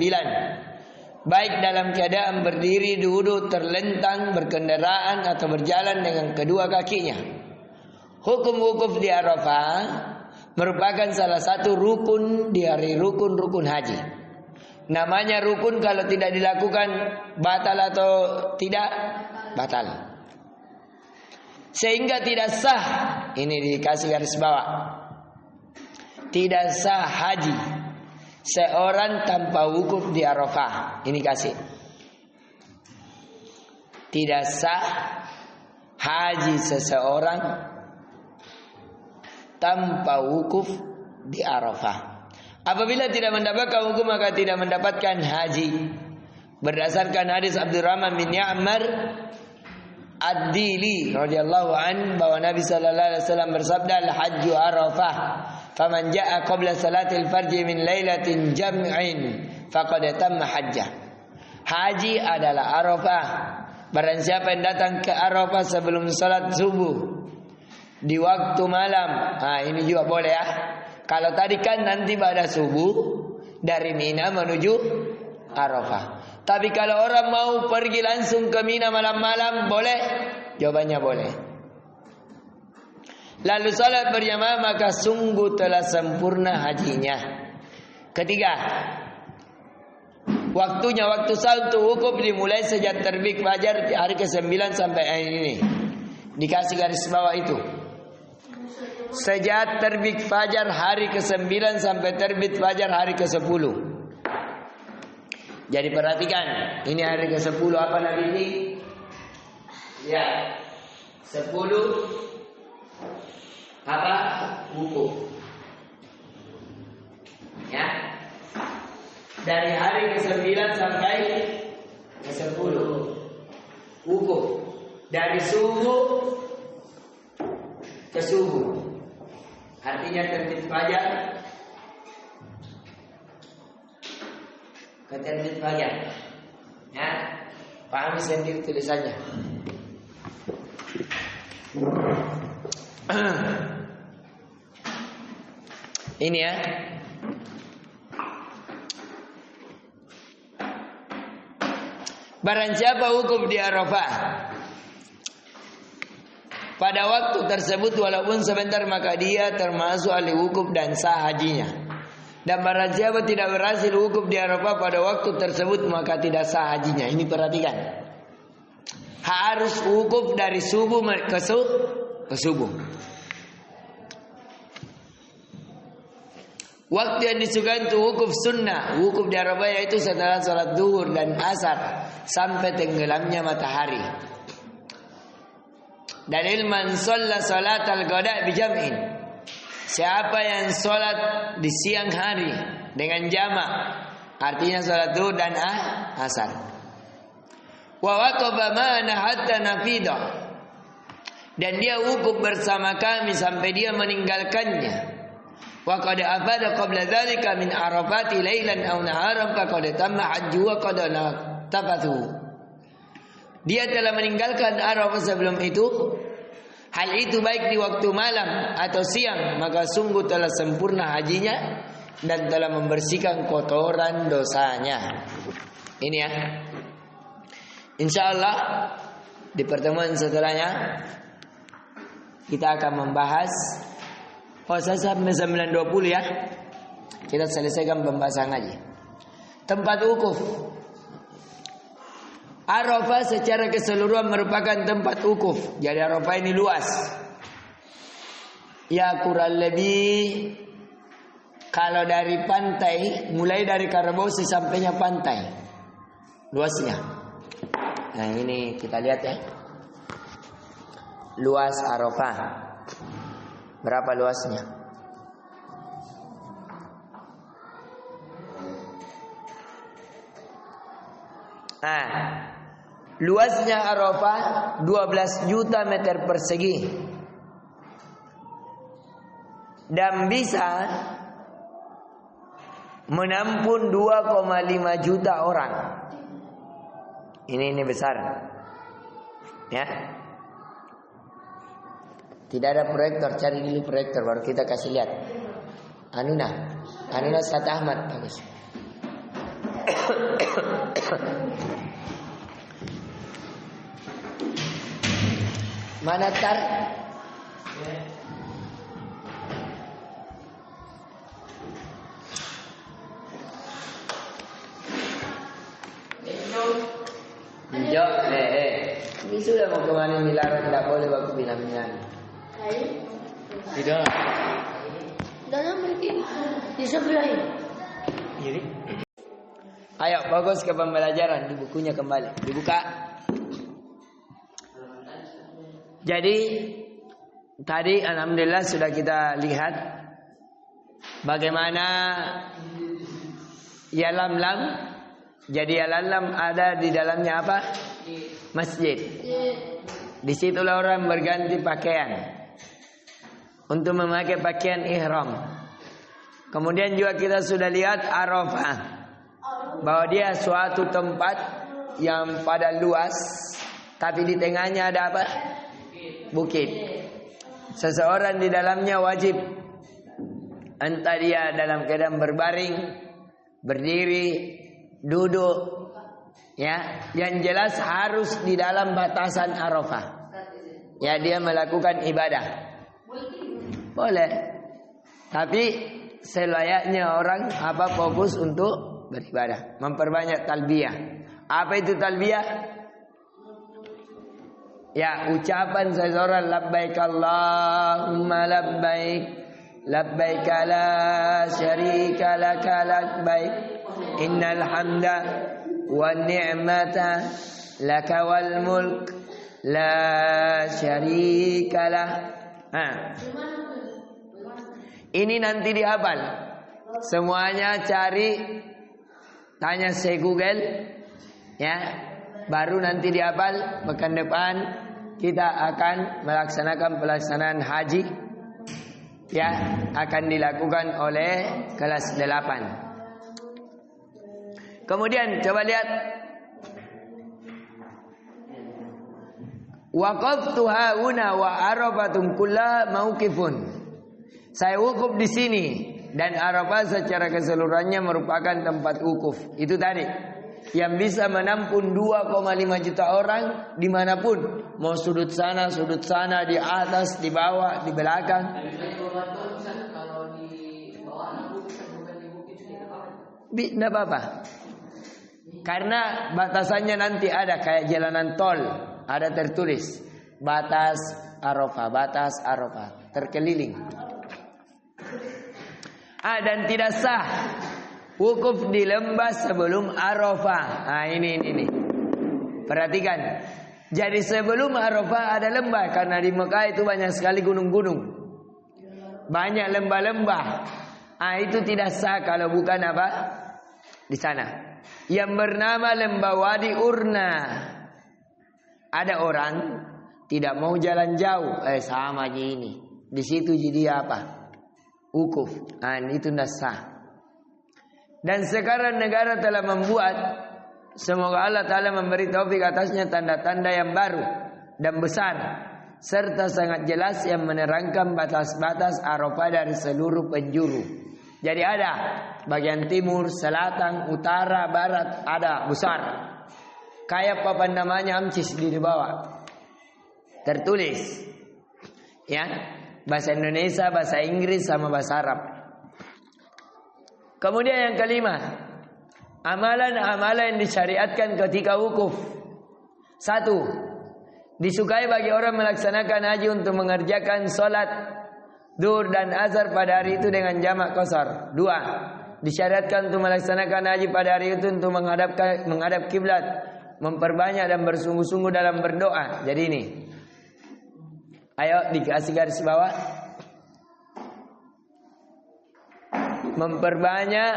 baik dalam keadaan berdiri, duduk, terlentang, berkendaraan atau berjalan dengan kedua kakinya. Hukum wukuf di Arafah merupakan salah satu rukun dari rukun-rukun haji. Namanya rukun kalau tidak dilakukan batal atau tidak batal. Sehingga tidak sah, ini dikasih garis bawah, tidak sah haji seorang tanpa wukuf di Arafah. Ini kasih. Tidak sah haji seseorang tanpa wukuf di Arafah. Apabila tidak mendapatkan wukuf maka tidak mendapatkan haji. Berdasarkan hadis Abdurrahman bin Ya'mar Ad-Dili radhiyallahu an bahwa Nabi sallallahu alaihi wasallam bersabda, "Al-hajju Arafah, faman jaa'a qabla salatil farji min lailatin jam'in faqad tamma hajjah." Haji adalah Arafah. Barang siapa yang datang ke Arafah sebelum salat subuh di waktu malam, ini juga boleh ya. Kalau tadi kan nanti pada subuh dari Mina menuju Arafah. Tapi kalau orang mau pergi langsung ke Mina malam-malam, boleh? Jawabannya boleh. Lalu salat berjamaah maka sungguh telah sempurna hajinya. Ketiga, waktunya waktu sah untuk wukuf dimulai sejak terbit fajar hari ke-9 sampai hari ini. Dikasih garis bawah itu. Sejak terbit fajar hari ke-9 sampai terbit fajar hari ke-10. Jadi perhatikan, ini hari ke-10 apa nanti ini? Ya, 10 apa? Wukuf. Ya. Dari hari ke-9 sampai ke-10 wukuf. Dari subuh ke subuh. Artinya terbit fajar ke terbit fajar. Ya, pahami sendiri tulisannya. Ini ya. Barang siapa wukuf di Arafah pada waktu tersebut walaupun sebentar maka dia termasuk ahli wukuf dan sah hajinya. Dan barang siapa tidak berhasil wukuf di Arafah pada waktu tersebut maka tidak sah hajinya. Ini perhatikan. Harus wukuf dari subuh ke subuh. Waktu yang disukai untuk wukuf sunnah, wukuf di Arafah yaitu setelah salat zuhur dan asar sampai tenggelamnya matahari. Dalil man shalla salat al-ghada bi jam'in. Siapa yang salat di siang hari dengan jamak, artinya salat zuhur dan asar. Wa waqafa ma'ana hatta nafida. Dan dia wukuf bersama kami sampai dia meninggalkannya. Wa qad afada qabla dzalika min arafati lailan aw naharan faqad tamma hajju wa qad tafathu. Dia telah meninggalkan Arafah sebelum itu. Hal itu baik di waktu malam atau siang, maka sungguh telah sempurna hajinya dan telah membersihkan kotoran dosanya. Ini ya. Insyaallah di pertemuan setelahnya kita akan membahas sampai 9.20 ya. Kita selesaikan pembahasan haji. Tempat wukuf. Arafah secara keseluruhan merupakan tempat wukuf. Jadi Arafah ini luas. Ya kurang lebih kalau dari pantai, mulai dari Karabosi sampainya pantai. Luasnya. Nah ini kita lihat ya. Luas Arafah. Berapa luasnya? Luasnya Arafah 12 juta meter persegi dan bisa menampung 2,5 juta orang. Ini besar, ya. Tidak ada proyektor, cari dulu proyektor baru kita kasih lihat. Anuna Ustaz Ahmad bagus. Mana tar? Jo, ini sudah mau kemana dilarang, tidak boleh baku binamian. Tidak. Dalam mungkin di sebelah ini. Jadi, ayo fokus ke pembelajaran, di bukunya kembali, dibuka. Jadi tadi alhamdulillah sudah kita lihat bagaimana ya lam. Jadi ya lam ada di dalamnya apa? Masjid. Disitulah orang berganti pakaian untuk memakai pakaian ihram. Kemudian juga kita sudah lihat Arafah, bahwa dia suatu tempat yang pada luas, tapi di tengahnya ada apa? Bukit. Seseorang di dalamnya wajib, entah dia dalam keadaan berbaring, berdiri, duduk, ya, yang jelas harus di dalam batasan Arafah. Ya, dia melakukan ibadah. Boleh. Tapi selayaknya orang fokus untuk beribadah, memperbanyak talbiyah. Apa itu talbiyah? Ya, ucapan seseorang labbaik Allahumma labbaik, labbaik la syarika laka labbaik, innal hamda wan ni'mata laka wal mulk la syarika lah. Ini nanti dihafal. Semuanya cari, tanya Syekh Google, ya. Baru nanti dihafal. Pekan depan kita akan melaksanakan pelaksanaan haji, ya, akan dilakukan oleh kelas 8. Kemudian coba lihat, waqaftu hauna wa arafatun kulla mauqifun. Saya wukuf di sini dan Arafah secara keseluruhannya merupakan tempat wukuf. Itu tadi yang bisa menampung 2,5 juta orang dimanapun, mau sudut sana, di atas, di bawah, di belakang. Kalau di bawah bisa bukan di bukit Tidak apa-apa. Karena batasannya nanti ada kayak jalanan tol, ada tertulis batas Arafah, terkeliling. Dan tidak sah wukuf di lembah sebelum Arafah. Ini. Perhatikan. Jadi sebelum Arafah ada lembah, karena di Mekah itu banyak sekali gunung-gunung, banyak lembah-lembah. Itu tidak sah kalau bukan apa? Di sana. Yang bernama lembah Wadi Urna. Ada orang tidak mau jalan jauh, sama aja ini. Di situ jadi apa? Wukuf. Itu tidak sah. Dan sekarang negara telah membuat, semoga Allah Ta'ala memberi taufik atasnya, tanda-tanda yang baru dan besar, serta sangat jelas yang menerangkan batas-batas Arafah dari seluruh penjuru. Jadi ada bagian timur, selatan, utara, barat, ada besar. Kayak papan namanya Amcis di bawah. Tertulis, ya, bahasa Indonesia, bahasa Inggris, sama bahasa Arab. Kemudian yang kelima, amalan-amalan yang disyariatkan ketika wukuf. 1. Disukai bagi orang melaksanakan haji untuk mengerjakan sholat Duhur dan Asar pada hari itu dengan jamak qasar. 2. Disyariatkan untuk melaksanakan haji pada hari itu untuk menghadap kiblat, memperbanyak dan bersungguh-sungguh dalam berdoa. Jadi ini, ayo dikasih garis bawah. Memperbanyak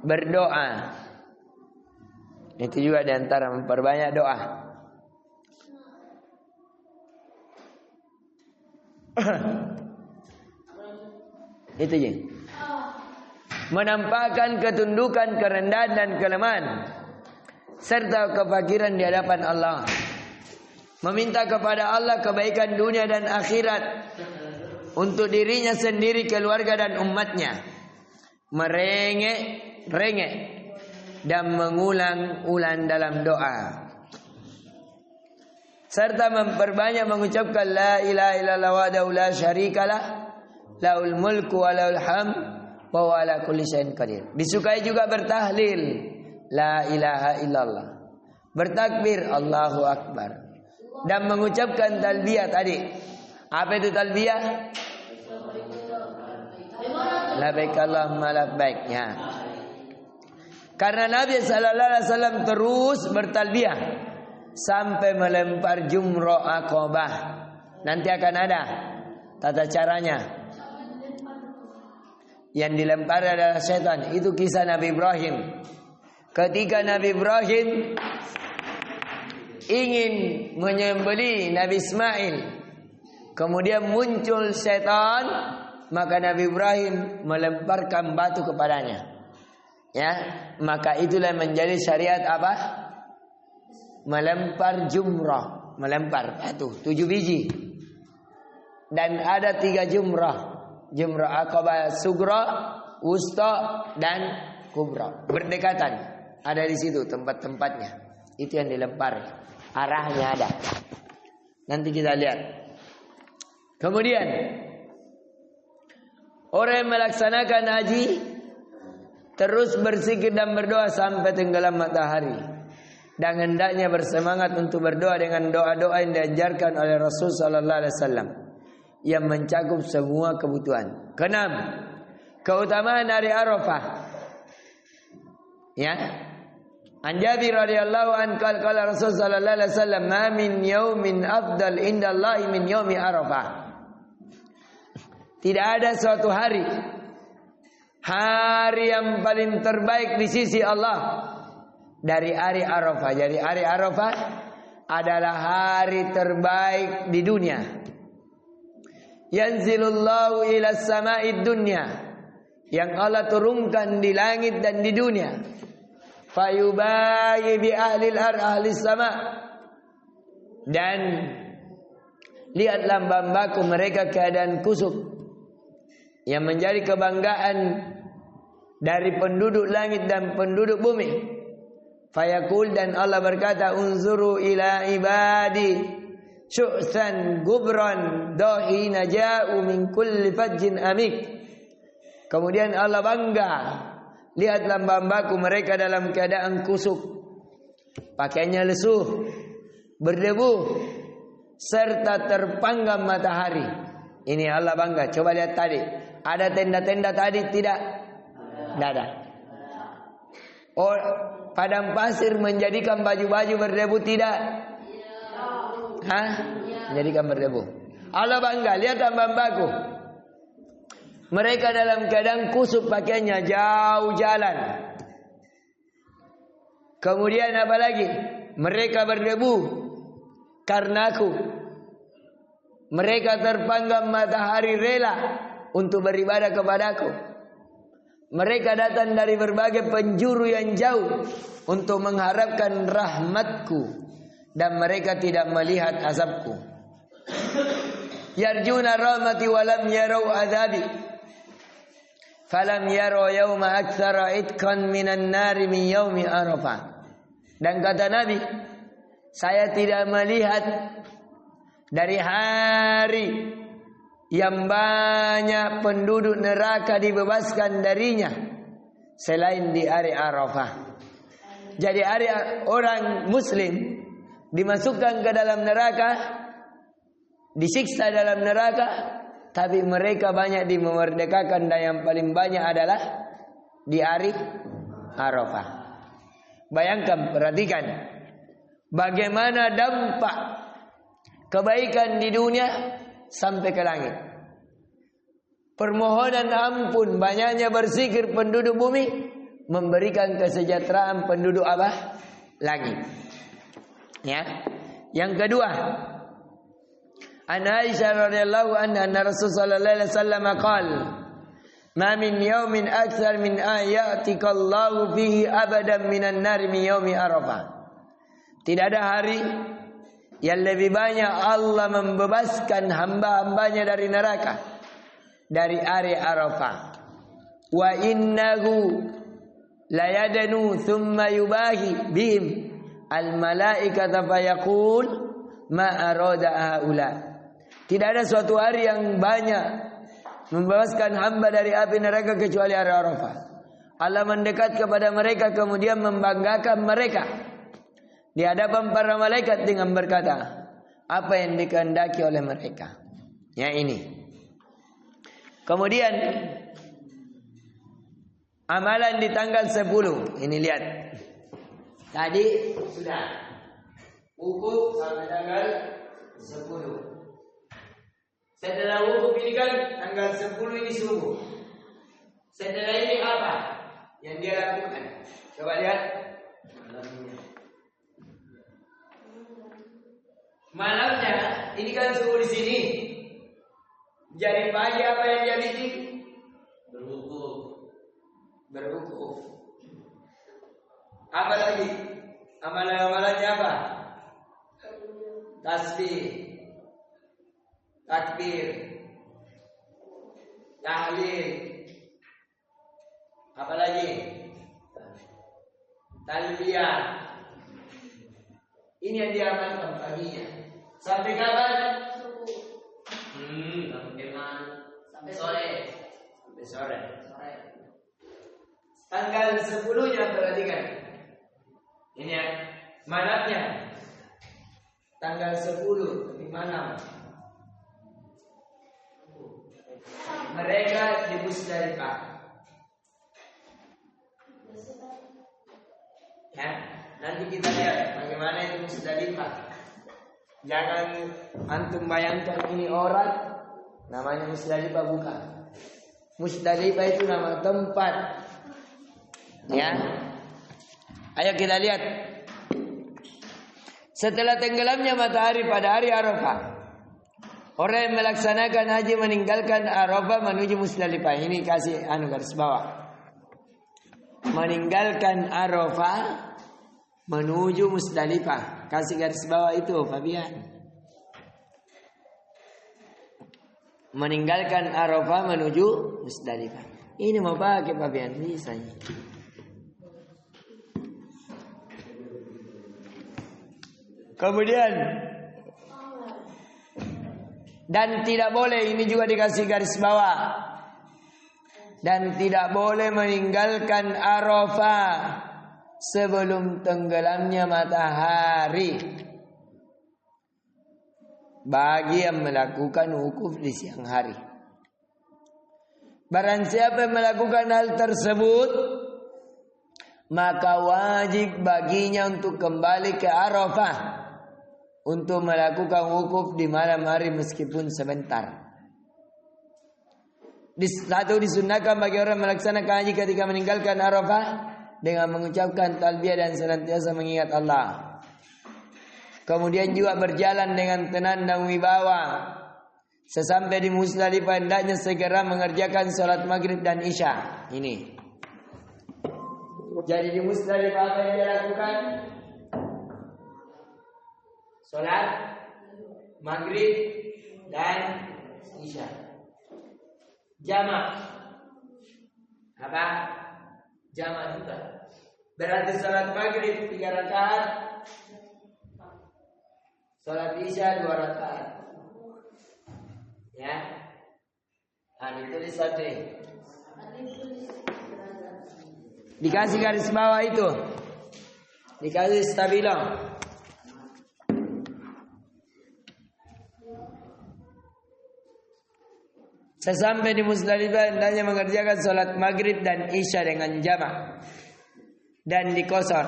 berdoa. Itu juga diantara memperbanyak doa. Itu je. Menampakkan ketundukan, kerendahan dan kelemahan serta kefakiran di hadapan Allah. Meminta kepada Allah kebaikan dunia dan akhirat untuk dirinya sendiri, keluarga dan umatnya. Merengek rengek dan mengulang-ulang dalam doa. Serta memperbanyak mengucapkan la ilaha illallah wahdahu la syarikalah lahul mulku wa lahul hamd wa huwa ala kulli syai'in qadir. Disukai juga bertahlil la ilaha illallah, bertakbir Allahu akbar, dan mengucapkan talbiyah tadi. Apa itu talbiyah? Labbaik Allahumma labbaik. Ya. Karena Nabi sallallahu alaihi wasallam terus bertalbiyah sampai melempar jumrah Aqabah. Nanti akan ada tata caranya. Yang dilempar adalah setan. Itu kisah Nabi Ibrahim. Ketika Nabi Ibrahim ingin menyembelih Nabi Ismail, kemudian muncul setan, maka Nabi Ibrahim melemparkan batu kepadanya. Ya, maka itulah menjadi syariat apa? Melempar jumrah, melempar batu 7 biji. Dan ada 3 jumrah. Jumrah Aqabah Sugra, Wusta, dan Kubra. Berdekatan. Ada di situ tempat-tempatnya. Itu yang dilempar. Arahnya ada. Nanti kita lihat. Kemudian orang yang melaksanakan haji terus berzikir dan berdoa sampai tenggelam matahari. Dan hendaknya bersemangat untuk berdoa dengan doa-doa yang diajarkan oleh Rasul sallallahu alaihi wasallam yang mencakup semua kebutuhan. Keenam, keutamaan hari Arafah. Ya. An Jabir radhiyallahu an qala Rasul sallallahu alaihi wasallam, "Ma min yaumin afdal indallahi min yaumi Arafah." Tidak ada suatu hari yang paling terbaik di sisi Allah dari hari Arafah. Jadi hari Arafah adalah hari terbaik di dunia. Yanzilullahu ila sama'id dunya, yang Allah turunkan di langit dan di dunia. Fayubayi bi ahlil ahli sama, dan lihatlah hamba-hambaku mereka keadaan kusuk, yang menjadi kebanggaan dari penduduk langit dan penduduk bumi. Fayaqul, dan Allah berkata, unzuru ila ibadi syu'san gubran dahina ja'u min kulli fajjin amik. Kemudian Allah bangga, lihatlah hamba-hambaku mereka dalam keadaan kusuk, pakaiannya lesuh, berdebu, serta terpanggang matahari. Ini Allah bangga. Coba lihat tadi, ada tenda-tenda tadi? Tidak ada. Oh, padang pasir menjadikan baju-baju berdebu? Tidak. Menjadikan berdebu. Allah bangga, lihat hamba-hambaku mereka dalam keadaan kusuk, pakaiannya jauh jalan. Kemudian apa lagi? Mereka berdebu karena aku. Mereka terpanggang matahari rela untuk beribadah kepadaku. Mereka datang dari berbagai penjuru yang jauh untuk mengharapkan rahmatku, dan mereka tidak melihat azabku. Yarjuna rahmati walam yarau azabi, falam yarau yawma aktsara itqan minan nari min yaumi Arafah. Dan kata Nabi, saya tidak melihat dari hari yang banyak penduduk neraka dibebaskan darinya selain di hari Arafah. Jadi hari orang muslim dimasukkan ke dalam neraka, disiksa dalam neraka, tapi mereka banyak dimerdekakan, dan yang paling banyak adalah di hari Arafah. Bayangkan, perhatikan bagaimana dampak kebaikan di dunia sampai ke langit. Permohonan ampun, banyaknya berzikir penduduk bumi, memberikan kesejahteraan penduduk apa? Langit. Ya. Yang kedua, An Aisyah radhiyallahu anha anna Rasulullah sallallahu alaihi wasallam qala, "Ma min yawmin akthar min ayatika Allahu fihi abadan minan nar min yaumi Arafah." Tidak ada hari yang lebih banyak Allah membebaskan hamba-hambanya dari neraka dari hari Arafah. Wa innahu la yadanu thumma yubahi bihim al malaikata fayaqul ma arada haula. Tidak ada suatu hari yang banyak membebaskan hamba dari api neraka kecuali hari Arafah. Allah mendekat kepada mereka kemudian membanggakan mereka di hadapan para malaikat dengan berkata, apa yang dikehendaki oleh mereka. Ya ini. Kemudian amalan di tanggal 10. Ini lihat. Tadi sudah wukuf sampai tanggal 10. Setelah wukuf ini kan tanggal 10 ini subuh. Setelah ini apa yang dia lakukan? Coba lihat. Malamnya ini kan subuh di sini. Jadi pagi apa yang dia bikin? Berwukuf. Apa lagi? Amalan-amalannya apa? Tasbih, takbir, tahlil. Apa lagi? Talbiyah. Ini yang diamalkan paginya. Sampai kapan? Sampai sore. Sampai sore. Tanggal 10-nya perhatikan. Ini ya, malamnya. Tanggal 10 di malam. Mereka di Musdalifah. Ya, nanti kita lihat bagaimana itu Musdalifah. Jangan antum bayangkan ini orang namanya Musdalifah, bukan. Musdalifah itu nama tempat. Ya. Ayo kita lihat. Setelah tenggelamnya matahari pada hari Arafah, orang yang melaksanakan haji meninggalkan Arafah menuju Musdalifah. Ini kasih garis bawah. Meninggalkan Arafah menuju Musdalifah. Kasih garis bawah itu, Fabian. Meninggalkan Arafah menuju Musdalifah. Ini mau pakai Fabian bisa. Kemudian dan tidak boleh, ini juga dikasih garis bawah. Dan tidak boleh meninggalkan Arafah sebelum tenggelamnya matahari bagi yang melakukan wukuf di siang hari. Barang siapa yang melakukan hal tersebut, maka wajib baginya untuk kembali ke Arafah untuk melakukan wukuf di malam hari meskipun sebentar. Satu, disunahkan bagi orang melaksanakan haji ketika meninggalkan Arafah dengan mengucapkan talbiyah dan senantiasa mengingat Allah. Kemudian juga berjalan dengan tenang dan wibawa. Sesampai di Musdalifah hendaknya segera mengerjakan salat maghrib dan isya. Ini. Jadi di Musdalifah apa yang dia lakukan? Salat maghrib dan isya. Jamak. Apa? Jamak juga. Berarti salat maghrib 3 rakaat, salat isya 2 rakaat. Ya. Ditulis satu. Dikasih garis bawah itu. Dikasih stabilo. Sesampai di Musdalifah hendaknya mengerjakan salat maghrib dan isya dengan jamak dan dikosor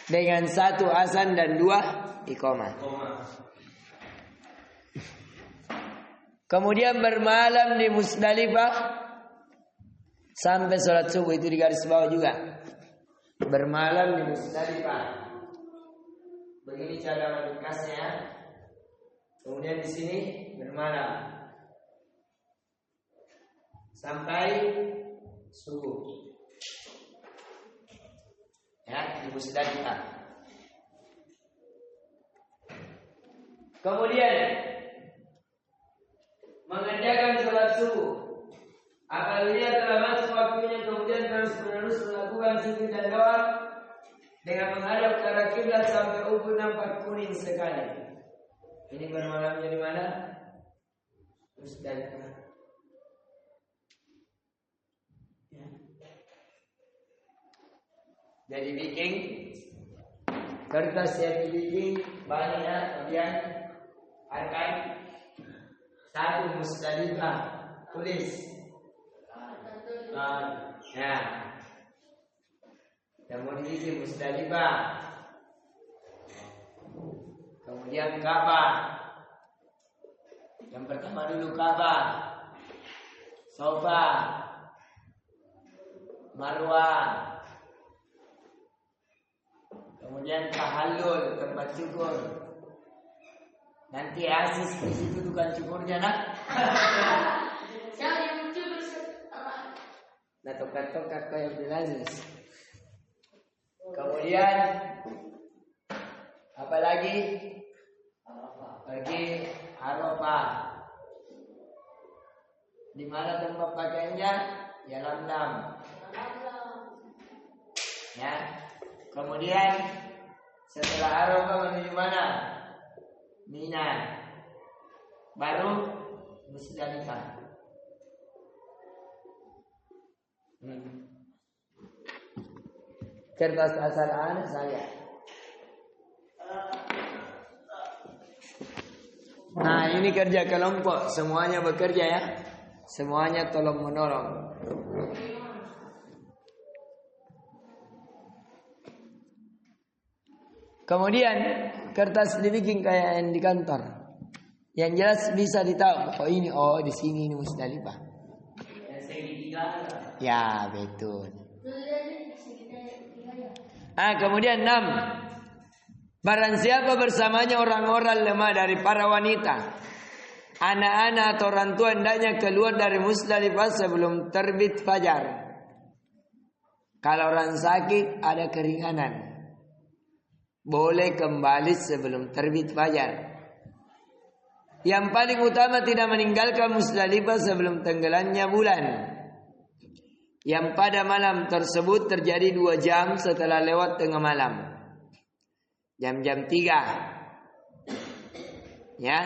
dengan 1 azan dan 2 iqamah. Kemudian bermalam di Musdalifah sampai salat subuh, itu di garis bawah juga. Bermalam di Musdalifah. Begini cara meringkasnya. Kemudian di sini bermalam sampai subuh. Ya, di Musdalifah. Kemudian mengerjakan salat subuh apabila telah masuk waktunya kemudian terus-menerus melakukan zikir dan doa dengan menghadap ke arah kiblat sampai ufuk nampak kuning sekali. Ini bermalamnya di mana? Musdalifah. Ya. Jadi bikin kertas yang dibikin banyak, kemudian akan satu Musdalifah tulis. Ya. Kemudian dibikin Musdalifah. Kemudian Ka'bah. Yang pertama dulu Ka'bah, Sofa, Marwah. Kemudian tahallul, tempat cukur. Nanti Aziz di situ tukang cukurnya, nak. Siapa yang mencukur? Nah, tokat-tokat kayak Abdul Aziz. Kemudian apa lagi? Pergi Arafah. Di mana tempat pakaiannya? Ya Lamlam. Ya. Kemudian setelah Arafah menuju mana? Mina. Baru Musdalifah. Kertas asal anak saya. Nah, ini kerja kelompok, semuanya bekerja ya. Semuanya tolong menolong. Kemudian kertas dibikin kayak yang di kantor. Yang jelas bisa ditahu. Oh ini, oh di sini ini Musdalifah. Ya betul. Kemudian 6. Barang siapa bersamanya orang-orang lemah dari para wanita, anak-anak atau orang tua, hendaknya keluar dari Musdalifah sebelum terbit fajar. Kalau orang sakit ada keringanan, boleh kembali sebelum terbit fajar. Yang paling utama tidak meninggalkan Musdalifah sebelum tenggelamnya bulan, yang pada malam tersebut terjadi 2 jam setelah lewat tengah malam. Jam-jam 3. Ya.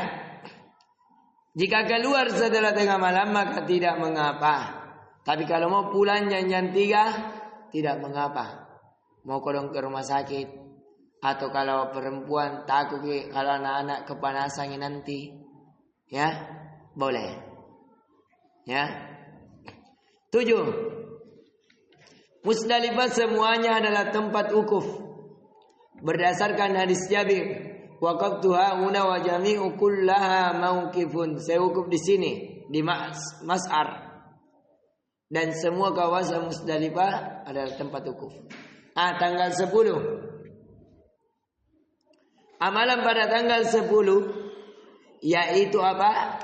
Jika keluar setelah tengah malam maka tidak mengapa. Tapi kalau mau pulang jam-jam 3 tidak mengapa. Mau kodong ke rumah sakit, atau kalau perempuan takut kalau anak-anak kepanasan nanti, ya, boleh. Ya. 7. Musdalifah semuanya adalah tempat wukuf. Berdasarkan hadis Jabir, waqaftuha una wa jami'u kullaha mauqifun. Saya wukuf di sini di Mas'ar. Dan semua kawasan Musdalifah adalah tempat wukuf. Tanggal 10. Amalan pada tanggal 10 yaitu apa?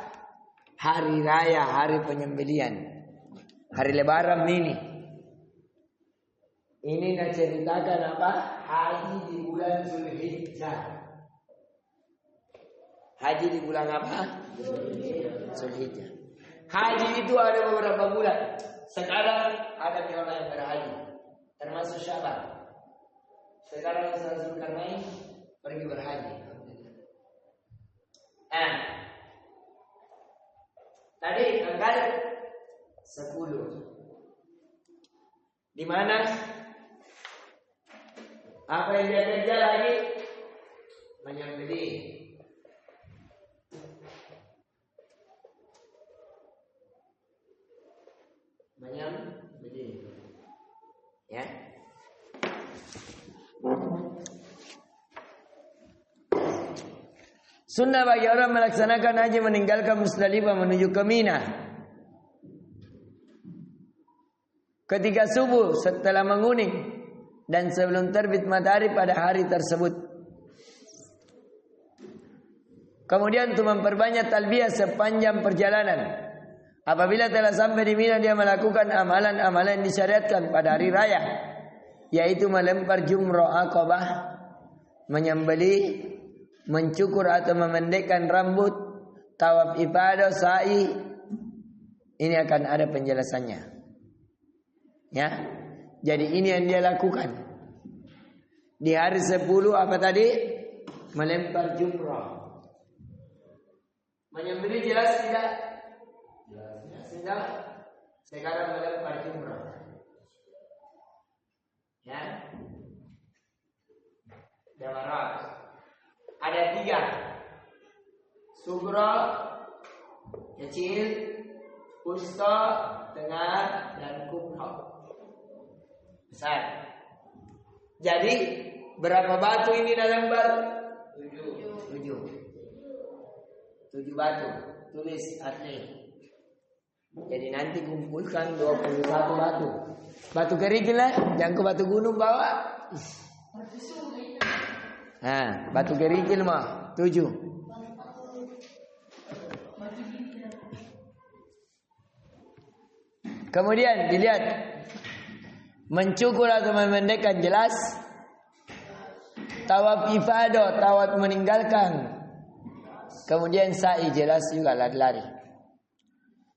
Hari raya, hari penyembelihan. Hari lebaran ini. Ini menceritakan apa? Haji di bulan Zulhijjah. Haji di bulan apa? Zulhijjah. Haji itu ada beberapa bulan. Sekarang ada orang yang berhaji, termasuk Syaban. Sekarang Ustaz Zulkarnain pergi berhaji. Tadi tanggal 10. Di mana? Apa yang dia kerja lagi? Menyembeli. Menyembeli. Ya. Sunnah bagi orang melaksanakan haji meninggalkan Musdalifah menuju ke Mina ketika subuh setelah menguning dan sebelum terbit matahari pada hari tersebut. Kemudian untuk memperbanyak talbiyah sepanjang perjalanan. Apabila telah sampai di Mina, dia melakukan amalan-amalan yang disyariatkan pada hari raya, yaitu melempar jumrah Aqabah, menyembeli, mencukur atau memendekkan rambut, tawaf ifadah, sa'i. Ini akan ada penjelasannya. Ya. Jadi ini yang dia lakukan. Di hari 10 apa tadi? Melempar jumrah. Menyembelih jelas tidak? Jelas. Sudah. Sekarang melempar jumrah. Ya. Jamarat. Ada 3. Sugro, kecil, wusta, tengah, dan kubra. Besar. Jadi berapa batu ini dalam lembar? 7 batu. Tulis atlet. Jadi nanti kumpulkan 21 batu. Batu kerikil lah, jangan ke batu gunung bawa. Nah, batu kerikil mah 7. Kemudian dilihat mencukur atau memendekkan jelas. Tawaf ifadah, tawaf meninggalkan. Kemudian sa'i jelas juga lari-lari.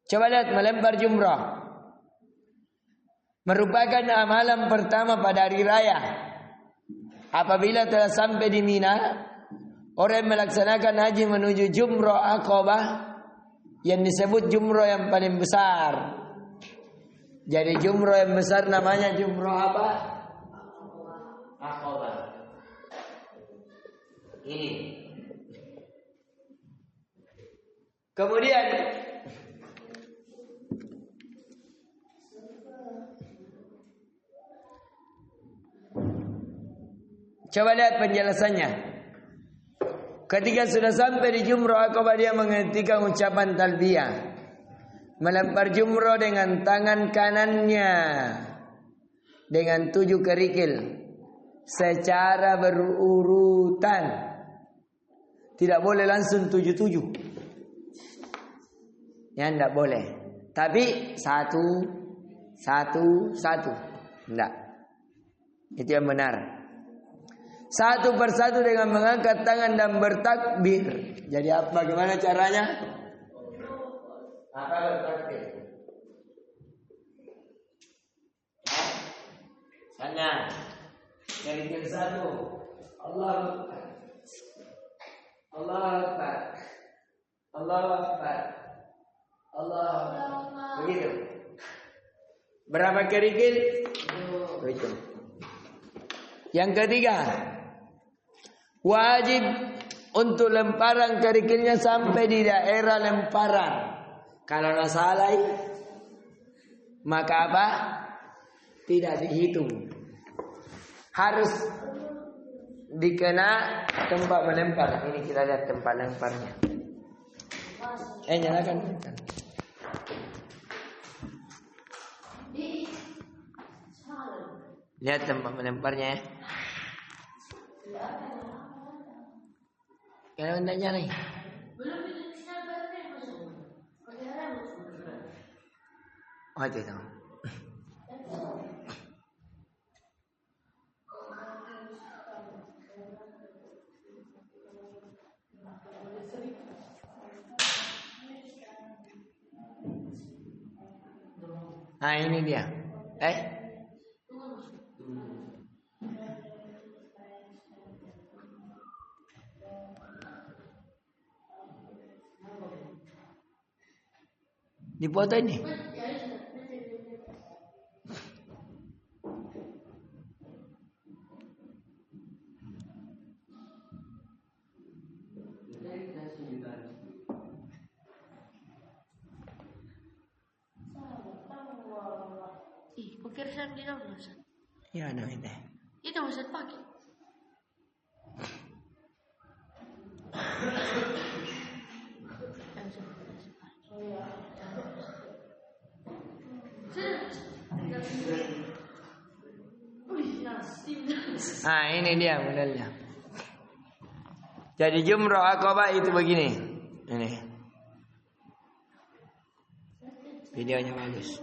Coba lihat melempar jumrah. Merupakan amalan pertama pada hari raya. Apabila telah sampai di Mina, orang yang melaksanakan haji menuju jumrah Aqabah yang disebut jumrah yang paling besar. Jadi jumrah yang besar namanya jumrah apa? Aqabah. Ini. Kemudian coba lihat penjelasannya. Ketika sudah sampai di jumrah Aqabah, dia menghentikan ucapan talbiyah, melempar jumrah dengan tangan kanannya dengan 7 kerikil secara berurutan. Tidak boleh langsung 7. Ya, tidak boleh. Tapi 1. Tidak. Itu yang benar. Satu persatu dengan mengangkat tangan dan bertakbir. Jadi bagaimana caranya? Apa bertakbir? Sana. Kerikil 1. Allahu Akbar. Allahu Akbar. Allahu Akbar. Allah. Begitu. Berapa kerikil? 7. Yang ketiga, wajib untuk lemparan kerikilnya sampai di daerah lemparan. Kalau nggak salah, maka apa? Tidak dihitung. Harus dikena tempat melempar. Ini kita lihat tempat lemparnya. Nyalakan. Lihat tempat melemparnya ya. Kalau tidak nyala. Oh, itu. Nah, ini dia. Di foto ini. Kukira siya di dalam Ustaz. Ya, ano ito. Itu Ustaz pakai. Nah, ini dia modelnya. Jadi jumrah Aqabah itu begini. Ini. Videonya bagus.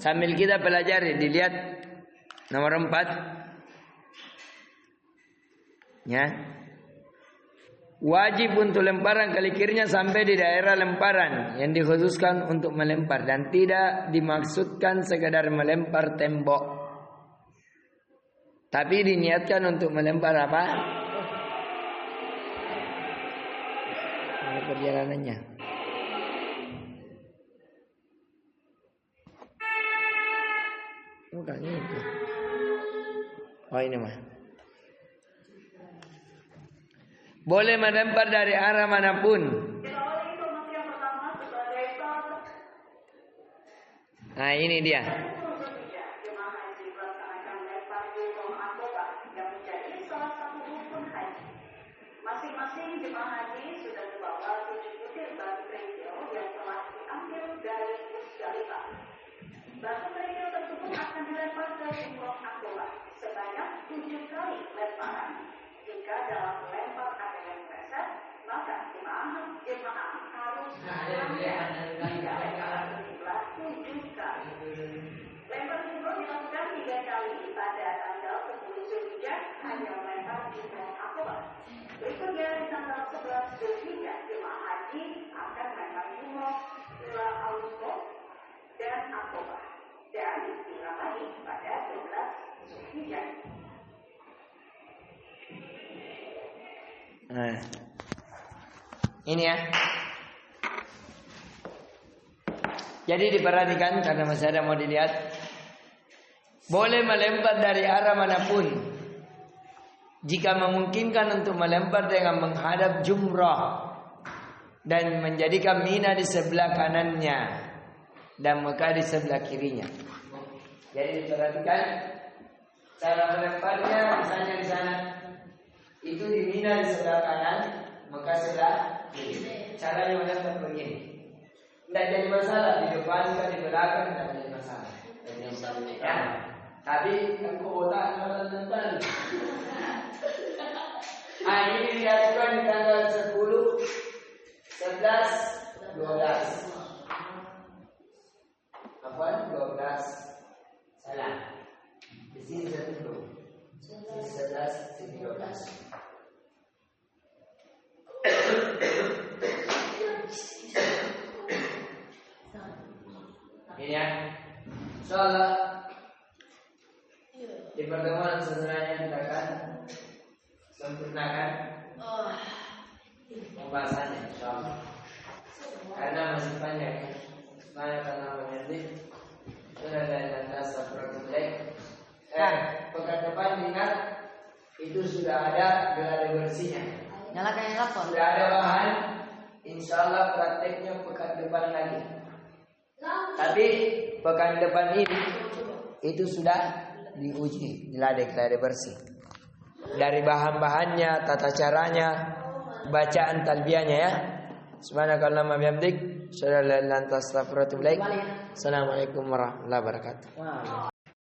Sambil kita pelajari, dilihat nomor 4. Ya. Wajib untuk lemparan kali kirinya sampai di daerah lemparan yang dikhususkan untuk melempar dan tidak dimaksudkan sekadar melempar tembok. Tapi diniatkan untuk melempar apa? Ini perjalanannya. Bukan itu. Oh ini mah. Boleh melempar dari arah manapun. Nah ini dia. Masing-masing jemaah haji sudah membawa 7 butir batu kerikil yang telah diambil dari Musdalifah. Batu kerikil tersebut akan dilempar ke Jumroh Aqobah sebanyak 7 kali lemparan. Jika dalam melempar ada yang meleset, maka jemaah harus dilempar sejumlah 7 kali. Lempar jumroh dilakukan 3 kali pada tanggal 10 Zulhijjah, hanya melempar Jumroh Aqobah. Berikutnya di tanggal 11 Zulhijjah, jemaah haji akan melempar jumroh Ula Al-Wusta dan Aqobah, dan diulang lagi pada 12 Zulhijjah. Nah, ini ya. Jadi diperhatikan karena masih ada mau dilihat. Boleh melempar dari arah manapun jika memungkinkan untuk melempar dengan menghadap jumrah dan menjadikan Mina di sebelah kanannya dan Mekah di sebelah kirinya. Jadi diperhatikan cara melemparnya, misalnya di sana itu di Mina di sebelah kanan, Mekah sebelah kiri. Caranya melempar begini. Tidak jadi masalah di depan kan di belakang, tidak jadi masalah. Ya. Tapi aku otak nonton. Ini dilakukan di tanggal 10, 11, 12. Apa? 12. Salah. Di sini 10. Sini 11, sini 12. Ini ya. Insyaallah di pertemuan sebenarnya kita akan sempurnakan pembahasannya insyaallah. Karena masih panjang ya. Sebenarnya karena menyantik sudah dan astagfirullah. Pekan depan ingat itu sudah ada geladi bersihnya. Nyalakan yang lapor. Sudah ada bahan. Insyaallah prakteknya pekan depan lagi. Tapi pekan depan ini itu sudah diuji geladi bersih. Dari bahan-bahannya, tata caranya, bacaan talbiyahnya ya. Subhanakallahumma bihamdik, asyhadu an la ilaha illa anta astaghfiruka wa atubu ilaik. Assalamualaikum warahmatullahi wabarakatuh.